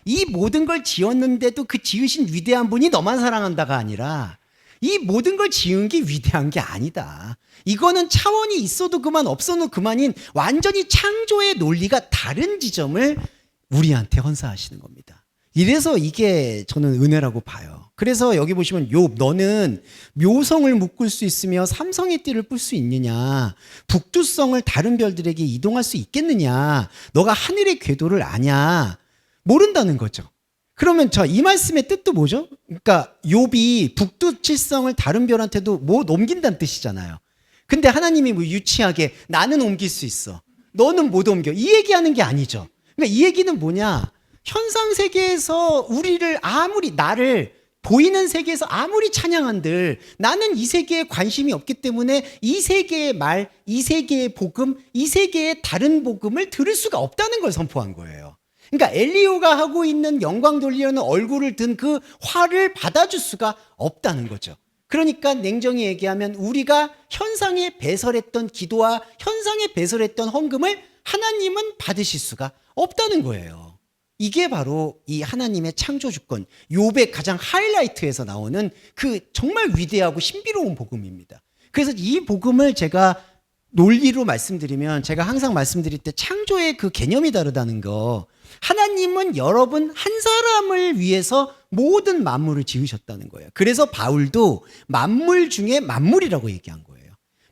이 모든 걸 지었는데도 그 지으신 위대한 분이 너만 사랑한다가 아니라 이 모든 걸 지은 게 위대한 게 아니다. 이거는 차원이 있어도 그만 없어도 그만인 완전히 창조의 논리가 다른 지점을 우리한테 헌사하시는 겁니다. 이래서 이게 저는 은혜라고 봐요. 그래서 여기 보시면 욥 너는 묘성을 묶을 수 있으며 삼성의 띠를 뿔 수 있느냐, 북두성을 다른 별들에게 이동할 수 있겠느냐, 너가 하늘의 궤도를 아냐, 모른다는 거죠. 그러면 이 말씀의 뜻도 뭐죠? 그러니까 욥이 북두칠성을 다른 별한테도 뭐 넘긴다는 뜻이잖아요. 근데 하나님이 뭐 유치하게 나는 옮길 수 있어, 너는 못 옮겨, 이 얘기하는 게 아니죠. 그러니까 이 얘기는 뭐냐, 현상 세계에서 우리를 아무리, 나를 보이는 세계에서 아무리 찬양한들 나는 이 세계에 관심이 없기 때문에 이 세계의 말, 이 세계의 복음, 이 세계의 다른 복음을 들을 수가 없다는 걸 선포한 거예요. 그러니까 엘리후가 하고 있는 영광 돌리려는 얼굴을 든 그 화를 받아줄 수가 없다는 거죠. 그러니까 냉정히 얘기하면 우리가 현상에 배설했던 기도와 현상에 배설했던 헌금을 하나님은 받으실 수가 없다는 거예요. 이게 바로 이 하나님의 창조 주권, 욥의 가장 하이라이트에서 나오는 그 정말 위대하고 신비로운 복음입니다. 그래서 이 복음을 제가 논리로 말씀드리면, 제가 항상 말씀드릴 때 창조의 그 개념이 다르다는 거, 하나님은 여러분 한 사람을 위해서 모든 만물을 지으셨다는 거예요. 그래서 바울도 만물 중에 만물이라고 얘기한 거예요.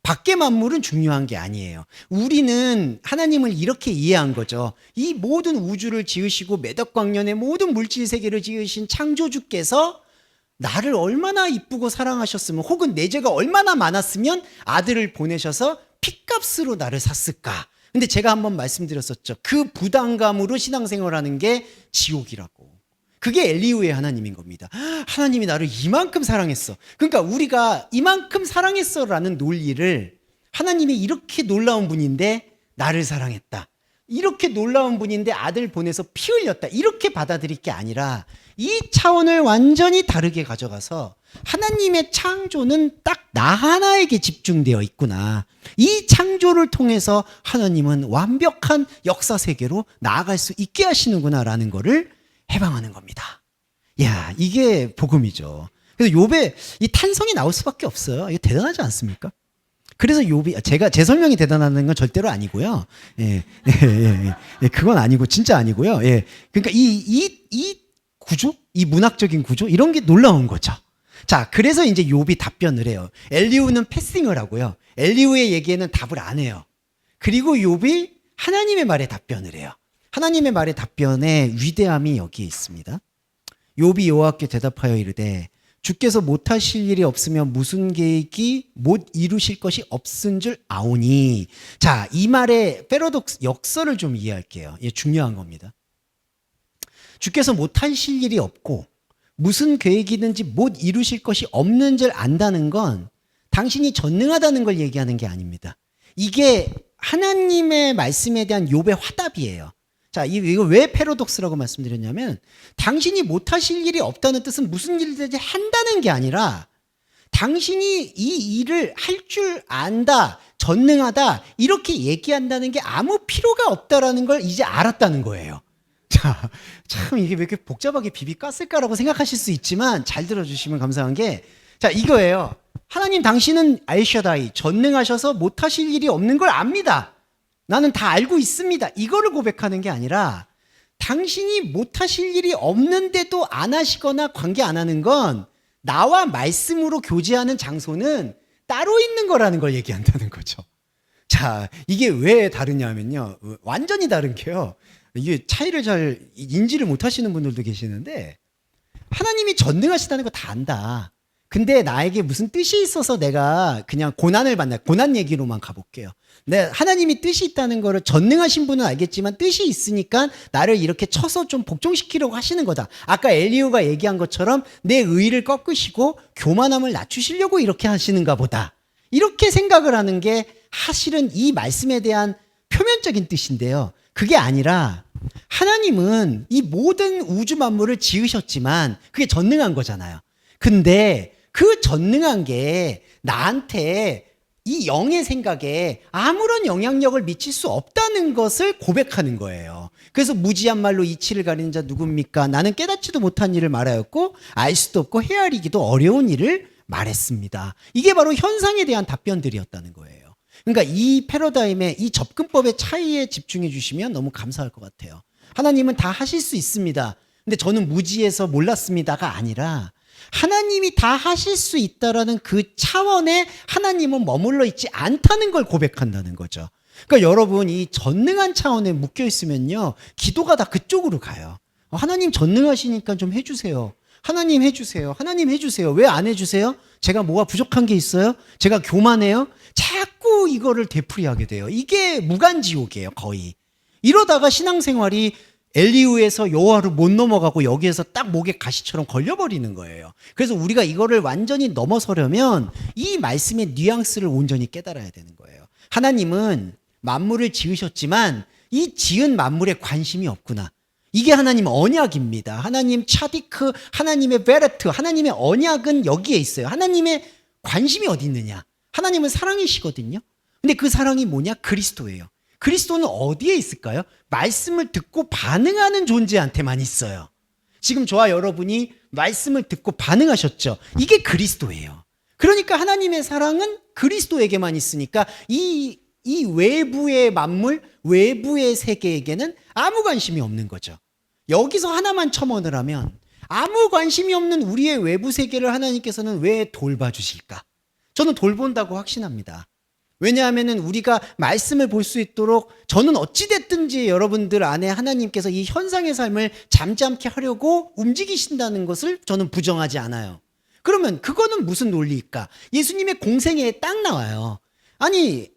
밖의 만물은 중요한 게 아니에요. 우리는 하나님을 이렇게 이해한 거죠. 이 모든 우주를 지으시고 매덕광년의 모든 물질 세계를 지으신 창조주께서 나를 얼마나 이쁘고 사랑하셨으면, 혹은 내 죄가 얼마나 많았으면 아들을 보내셔서 핏값으로 나를 샀을까. 근데 제가 한번 말씀드렸었죠. 그 부담감으로 신앙생활하는 게 지옥이라고. 그게 엘리후의 하나님인 겁니다. 하나님이 나를 이만큼 사랑했어. 그러니까 우리가 이만큼 사랑했어라는 논리를, 하나님이 이렇게 놀라운 분인데 나를 사랑했다, 이렇게 놀라운 분인데 아들 보내서 피 흘렸다, 이렇게 받아들일 게 아니라 이 차원을 완전히 다르게 가져가서 하나님의 창조는 딱 나 하나에게 집중되어 있구나, 이 창조를 통해서 하나님은 완벽한 역사 세계로 나아갈 수 있게 하시는구나라는 거를 해방하는 겁니다. 야, 이게 복음이죠. 그래서 욥의 이 탄성이 나올 수밖에 없어요. 이게 대단하지 않습니까? 그래서 욥이, 제 설명이 대단한 건 절대로 아니고요. 그건 아니고, 진짜 아니고요. 그러니까 이 구조, 이 문학적인 구조, 이런 게 놀라운 거죠. 자, 그래서 이제 욥이 답변을 해요. 엘리후는 패싱을 하고요. 엘리후의 얘기에는 답을 안 해요. 그리고 욥이 하나님의 말에 답변을 해요. 하나님의 말의 답변의 위대함이 여기에 있습니다. 욥이 여호와께 대답하여 이르되 주께서 못하실 일이 없으면 무슨 계획이 못 이루실 것이 없은 줄 아오니. 자, 이 말의 패러독스, 역설을 좀 이해할게요. 이게 중요한 겁니다. 주께서 못하실 일이 없고 무슨 계획이든지 못 이루실 것이 없는 줄 안다는 건 당신이 전능하다는 걸 얘기하는 게 아닙니다. 이게 하나님의 말씀에 대한 욥의 화답이에요. 자, 이거 왜 패러독스라고 말씀드렸냐면, 당신이 못하실 일이 없다는 뜻은 무슨 일이든지 한다는 게 아니라 당신이 이 일을 할 줄 안다, 전능하다, 이렇게 얘기한다는 게 아무 필요가 없다라는 걸 이제 알았다는 거예요. 자, 참 이게 왜 이렇게 복잡하게 비비 깠을까라고 생각하실 수 있지만 잘 들어주시면 감사한 게, 자, 이거예요. 하나님, 당신은 알샤다이, 전능하셔서 못하실 일이 없는 걸 압니다. 나는 다 알고 있습니다. 이거를 고백하는 게 아니라 당신이 못하실 일이 없는데도 안 하시거나 관계 안 하는 건 나와 말씀으로 교제하는 장소는 따로 있는 거라는 걸 얘기한다는 거죠. 자, 이게 왜 다르냐면요, 완전히 다른 게요, 이게 차이를 잘 인지를 못 하시는 분들도 계시는데, 하나님이 전능하시다는 거 다 안다. 근데 나에게 무슨 뜻이 있어서 내가 그냥 고난을 받나, 고난 얘기로만 가볼게요. 네, 하나님이 뜻이 있다는 거를 전능하신 분은 알겠지만 뜻이 있으니까 나를 이렇게 쳐서 좀 복종시키려고 하시는 거다. 아까 엘리후가 얘기한 것처럼 내 의의를 꺾으시고 교만함을 낮추시려고 이렇게 하시는가 보다. 이렇게 생각을 하는 게 사실은 이 말씀에 대한 표면적인 뜻인데요. 그게 아니라 하나님은 이 모든 우주 만물을 지으셨지만 그게 전능한 거잖아요. 근데 그 전능한 게 나한테 이 영의 생각에 아무런 영향력을 미칠 수 없다는 것을 고백하는 거예요. 그래서 무지한 말로 이치를 가리는 자 누굽니까? 나는 깨닫지도 못한 일을 말하였고 알 수도 없고 헤아리기도 어려운 일을 말했습니다. 이게 바로 현상에 대한 답변들이었다는 거예요. 그러니까 이 패러다임의 이 접근법의 차이에 집중해 주시면 너무 감사할 것 같아요. 하나님은 다 하실 수 있습니다. 근데 저는 무지해서 몰랐습니다가 아니라 하나님이 다 하실 수 있다라는 그 차원에 하나님은 머물러 있지 않다는 걸 고백한다는 거죠. 그러니까 여러분 이 전능한 차원에 묶여 있으면요. 기도가 다 그쪽으로 가요. 하나님 전능하시니까 좀 해주세요. 하나님 해주세요. 하나님 해주세요. 왜 안 해주세요? 제가 뭐가 부족한 게 있어요? 제가 교만해요? 자꾸 이거를 되풀이하게 돼요. 이게 무간지옥이에요, 거의. 이러다가 신앙생활이 엘리후에서 여호와를 못 넘어가고 여기에서 딱 목에 가시처럼 걸려버리는 거예요. 그래서 우리가 이거를 완전히 넘어서려면 이 말씀의 뉘앙스를 온전히 깨달아야 되는 거예요. 하나님은 만물을 지으셨지만 이 지은 만물에 관심이 없구나. 이게 하나님 언약입니다. 하나님 차디크, 하나님의 베레트, 하나님의 언약은 여기에 있어요. 하나님의 관심이 어디 있느냐? 하나님은 사랑이시거든요. 근데 그 사랑이 뭐냐? 그리스도예요. 그리스도는 어디에 있을까요? 말씀을 듣고 반응하는 존재한테만 있어요. 지금 저와 여러분이 말씀을 듣고 반응하셨죠? 이게 그리스도예요. 그러니까 하나님의 사랑은 그리스도에게만 있으니까 이 외부의 만물, 외부의 세계에게는 아무 관심이 없는 거죠. 여기서 하나만 첨언을 하면 아무 관심이 없는 우리의 외부 세계를 하나님께서는 왜 돌봐주실까? 저는 돌본다고 확신합니다. 왜냐하면 우리가 말씀을 볼 수 있도록 저는 어찌됐든지 여러분들 안에 하나님께서 이 현상의 삶을 잠잠케 하려고 움직이신다는 것을 저는 부정하지 않아요. 그러면 그거는 무슨 논리일까? 예수님의 공생애에 딱 나와요. 아니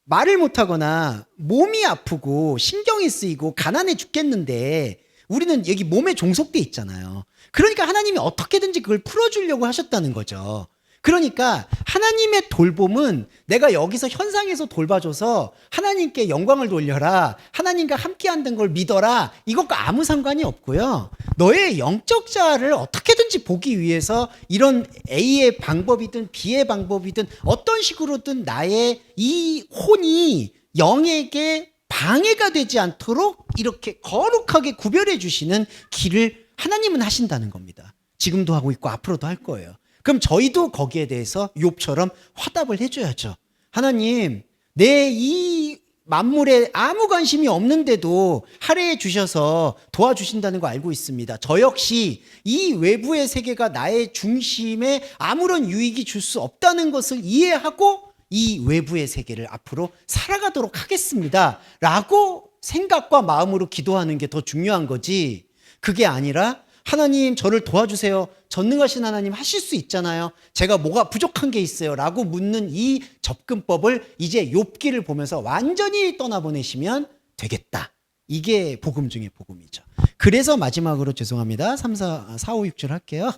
말을 못하거나 몸이 아프고 신경이 쓰이고 가난해 죽겠는데 우리는 여기 몸에 종속돼 있잖아요. 그러니까 하나님이 어떻게든지 그걸 풀어주려고 하셨다는 거죠. 그러니까 하나님의 돌봄은 내가 여기서 현상에서 돌봐줘서 하나님께 영광을 돌려라, 하나님과 함께 한다는 걸 믿어라, 이것과 아무 상관이 없고요. 너의 영적 자아를 어떻게든지 보기 위해서 이런 A의 방법이든 B의 방법이든 어떤 식으로든 나의 이 혼이 영에게 방해가 되지 않도록 이렇게 거룩하게 구별해 주시는 길을 하나님은 하신다는 겁니다. 지금도 하고 있고 앞으로도 할 거예요. 그럼 저희도 거기에 대해서 욥처럼 화답을 해줘야죠. 하나님, 내 이 만물에 아무 관심이 없는데도 할애해 주셔서 도와주신다는 거 알고 있습니다. 저 역시 이 외부의 세계가 나의 중심에 아무런 유익이 줄 수 없다는 것을 이해하고 이 외부의 세계를 앞으로 살아가도록 하겠습니다. 라고 생각과 마음으로 기도하는 게 더 중요한 거지. 그게 아니라 하나님 저를 도와주세요. 전능하신 하나님 하실 수 있잖아요. 제가 뭐가 부족한 게 있어요. 라고 묻는 이 접근법을 이제 욥기를 보면서 완전히 떠나보내시면 되겠다. 이게 복음 중에 복음이죠. 그래서 마지막으로 죄송합니다. 3, 4, 5, 6절 할게요.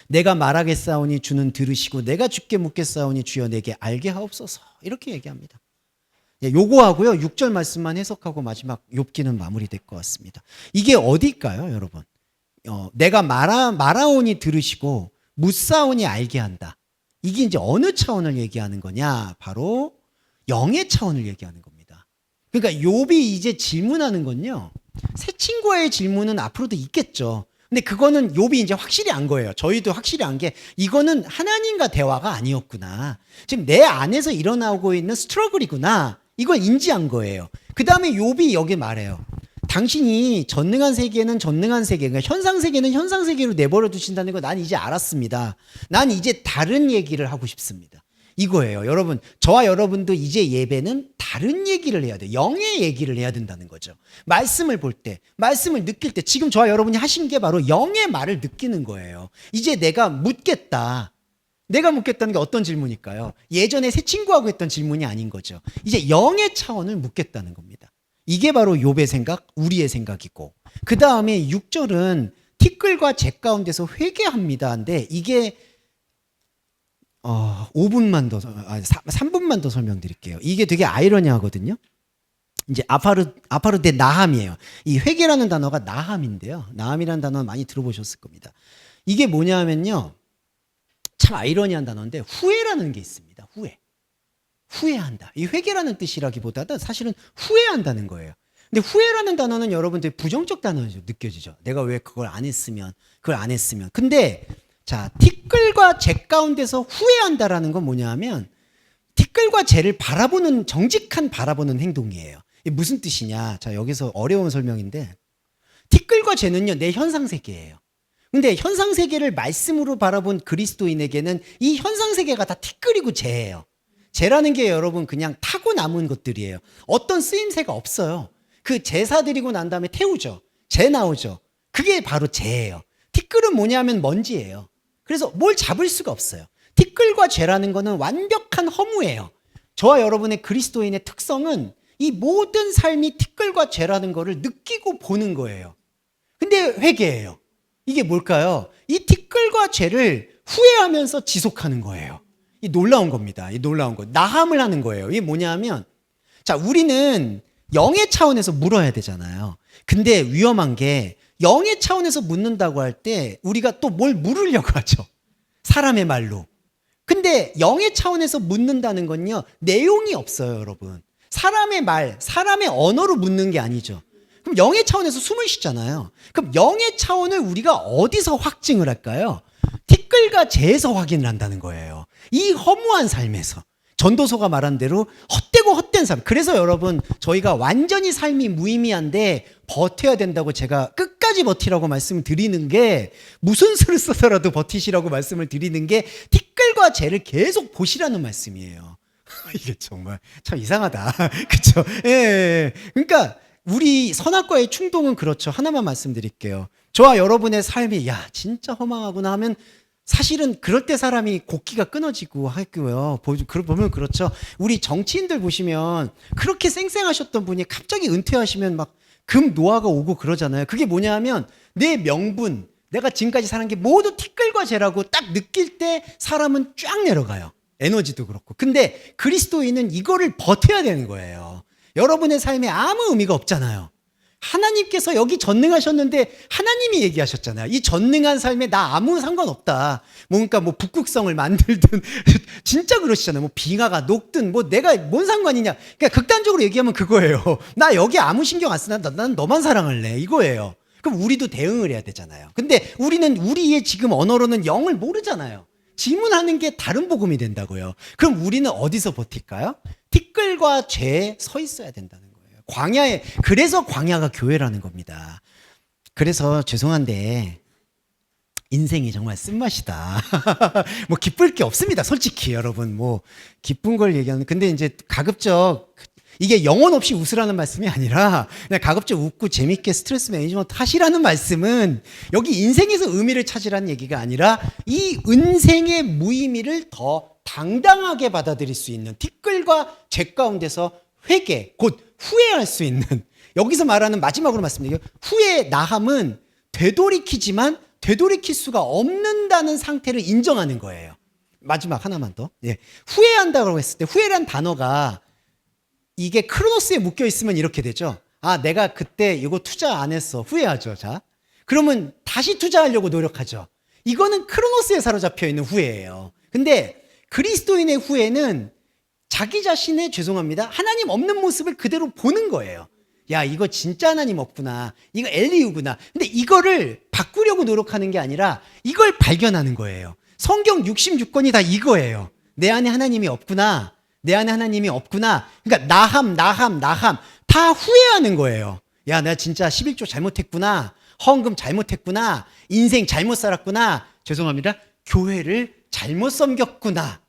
내가 말하겠사오니 주는 들으시고 내가 주께 묻겠사오니 주여 내게 알게 하옵소서. 이렇게 얘기합니다. 요거하고요. 6절 말씀만 해석하고 마지막 욥기는 마무리될 것 같습니다. 이게 어디일까요, 여러분? 내가 말하오니 들으시고 묻사오니 알게 한다. 이게 이제 어느 차원을 얘기하는 거냐? 바로 영의 차원을 얘기하는 겁니다. 그러니까 욥이 이제 질문하는 건요. 새 친구와의 질문은 앞으로도 있겠죠. 근데 그거는 욥이 이제 확실히 안 거예요. 저희도 확실히 안 게 이거는 하나님과 대화가 아니었구나. 지금 내 안에서 일어나고 있는 스트러글이구나. 이걸 인지한 거예요. 그 다음에 욥이 여기 말해요. 당신이 전능한 세계는 전능한 세계, 그러니까 현상 세계는 현상 세계로 내버려 두신다는 거 난 이제 알았습니다. 난 이제 다른 얘기를 하고 싶습니다. 이거예요. 여러분, 저와 여러분도 이제 예배는 다른 얘기를 해야 돼요. 영의 얘기를 해야 된다는 거죠. 말씀을 볼 때, 말씀을 느낄 때, 지금 저와 여러분이 하신 게 바로 영의 말을 느끼는 거예요. 이제 내가 묻겠다. 내가 묻겠다는 게 어떤 질문일까요? 예전에 새 친구하고 했던 질문이 아닌 거죠. 이제 영의 차원을 묻겠다는 겁니다. 이게 바로 욥의 생각, 우리의 생각이고, 그 다음에 6절은 티끌과 재 가운데서 회개합니다인데 이게 5분만 더, 3분만 더 설명드릴게요. 이게 되게 아이러니하거든요. 이제 아파르 데 나함이에요. 이 회개라는 단어가 나함인데요. 나함이라는 단어는 많이 들어보셨을 겁니다. 이게 뭐냐면요. 참 아이러니한 단어인데 후회라는 게 있습니다. 후회한다. 이 회개라는 뜻이라기보다는 사실은 후회한다는 거예요. 근데 후회라는 단어는 여러분들 부정적 단어죠. 느껴지죠. 내가 왜 그걸 안 했으면. 근데 자, 티끌과 재 가운데서 후회한다라는 건 뭐냐 하면 티끌과 재를 정직한 바라보는 행동이에요. 이게 무슨 뜻이냐? 자, 여기서 어려운 설명인데 티끌과 재는요, 내 현상세계예요. 근데 현상세계를 말씀으로 바라본 그리스도인에게는 이 현상세계가 다 티끌이고 재예요. 재라는 게 여러분 그냥 타고 남은 것들이에요. 어떤 쓰임새가 없어요. 그 제사 드리고 난 다음에 태우죠. 재 나오죠. 그게 바로 재예요. 티끌은 뭐냐면 먼지예요. 그래서 뭘 잡을 수가 없어요. 티끌과 재라는 거는 완벽한 허무예요. 저와 여러분의 그리스도인의 특성은 이 모든 삶이 티끌과 재라는 거를 느끼고 보는 거예요. 근데 회개예요. 이게 뭘까요? 이 티끌과 재를 후회하면서 지속하는 거예요. 이 놀라운 겁니다. 이 놀라운 거. 나함을 하는 거예요. 이게 뭐냐면, 자, 우리는 영의 차원에서 물어야 되잖아요. 근데 위험한 게 영의 차원에서 묻는다고 할 때 우리가 또 뭘 물으려고 하죠. 사람의 말로. 근데 영의 차원에서 묻는다는 건요, 내용이 없어요, 여러분. 사람의 말, 사람의 언어로 묻는 게 아니죠. 그럼 영의 차원에서 숨을 쉬잖아요. 그럼 영의 차원을 우리가 어디서 확증을 할까요? 티끌과 재에서 확인을 한다는 거예요. 이 허무한 삶에서. 전도서가 말한 대로 헛되고 헛된 삶. 그래서 여러분, 저희가 완전히 삶이 무의미한데 버텨야 된다고 제가 끝까지 버티라고 말씀을 드리는 게, 무슨 수를 써서라도 버티시라고 말씀을 드리는 게 티끌과 재를 계속 보시라는 말씀이에요. 이게 정말 참 이상하다. 그렇죠? 예. 그러니까 우리 선악과의 충동은 그렇죠. 하나만 말씀드릴게요. 저와 여러분의 삶이 야 진짜 허망하구나 하면 사실은 그럴 때 사람이 곡기가 끊어지고 하고요. 보면 그렇죠. 우리 정치인들 보시면 그렇게 쌩쌩하셨던 분이 갑자기 은퇴하시면 막 금 노화가 오고 그러잖아요. 그게 뭐냐 하면 내 명분, 내가 지금까지 사는 게 모두 티끌과 재라고 딱 느낄 때 사람은 쫙 내려가요. 에너지도 그렇고. 근데 그리스도인은 이거를 버텨야 되는 거예요. 여러분의 삶에 아무 의미가 없잖아요. 하나님께서 여기 전능하셨는데 하나님이 얘기하셨잖아요. 이 전능한 삶에 나 아무 상관없다. 그러니까 북극성을 만들든 진짜 그러시잖아요. 빙하가 녹든 내가 뭔 상관이냐. 그러니까 극단적으로 얘기하면 그거예요. 나 여기 아무 신경 안 쓰나. 난 너만 사랑할래. 이거예요. 그럼 우리도 대응을 해야 되잖아요. 근데 우리는 우리의 지금 언어로는 영을 모르잖아요. 질문하는 게 다른 복음이 된다고요. 그럼 우리는 어디서 버틸까요? 티끌과 재에 서 있어야 된다는 거예요. 광야에, 그래서 광야가 교회라는 겁니다. 그래서 죄송한데 인생이 정말 쓴맛이다. 기쁠 게 없습니다. 솔직히 여러분 기쁜 걸 얘기하는. 근데 이제 가급적 이게 영혼 없이 웃으라는 말씀이 아니라 그냥 가급적 웃고 재밌게 스트레스 매니지먼트 하시라는 말씀은 여기 인생에서 의미를 찾으라는 얘기가 아니라 이 인생의 무의미를 더 당당하게 받아들일 수 있는 티끌과 재 가운데서 회개, 곧 후회할 수 있는, 여기서 말하는 마지막으로 말씀드릴게요. 후회의 나함은 되돌이키지만 되돌이킬 수가 없는다는 상태를 인정하는 거예요. 마지막 하나만 더. 후회한다고 했을 때 후회란 단어가 이게 크로노스에 묶여 있으면 이렇게 되죠. 내가 그때 이거 투자 안 했어. 후회하죠. 자, 그러면 다시 투자하려고 노력하죠. 이거는 크로노스에 사로잡혀 있는 후회예요. 근데 그리스도인의 후회는 자기 자신의, 죄송합니다, 하나님 없는 모습을 그대로 보는 거예요. 야, 이거 진짜 하나님 없구나. 이거 엘리우구나. 근데 이거를 바꾸려고 노력하는 게 아니라 이걸 발견하는 거예요. 성경 66권이 다 이거예요. 내 안에 하나님이 없구나. 내 안에 하나님이 없구나. 그러니까 나함 다 후회하는 거예요. 야, 내가 진짜 11조 잘못했구나. 헌금 잘못했구나. 인생 잘못 살았구나. 죄송합니다. 교회를 잘못 섬겼구나.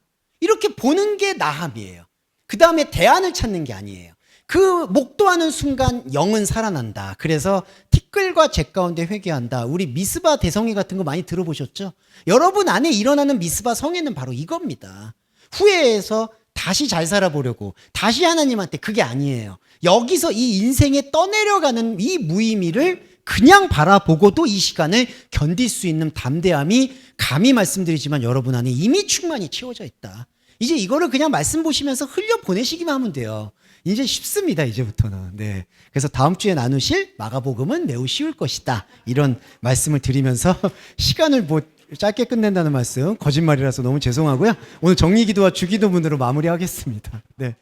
이렇게 보는 게 나함이에요. 그 다음에 대안을 찾는 게 아니에요. 그 목도하는 순간 영은 살아난다. 그래서 티끌과 재 가운데 회개한다. 우리 미스바 대성회 같은 거 많이 들어보셨죠? 여러분 안에 일어나는 미스바 성회는 바로 이겁니다. 후회해서 다시 잘 살아보려고, 다시 하나님한테, 그게 아니에요. 여기서 이 인생에 떠내려가는 이 무의미를 그냥 바라보고도 이 시간을 견딜 수 있는 담대함이 감히 말씀드리지만 여러분 안에 이미 충만히 채워져 있다. 이제 이거를 그냥 말씀 보시면서 흘려 보내시기만 하면 돼요. 이제 쉽습니다. 이제부터는. 네. 그래서 다음 주에 나누실 마가복음은 매우 쉬울 것이다. 이런 말씀을 드리면서 시간을 뭐 짧게 끝낸다는 말씀 거짓말이라서 너무 죄송하고요. 오늘 정리기도와 주기도문으로 마무리하겠습니다. 네.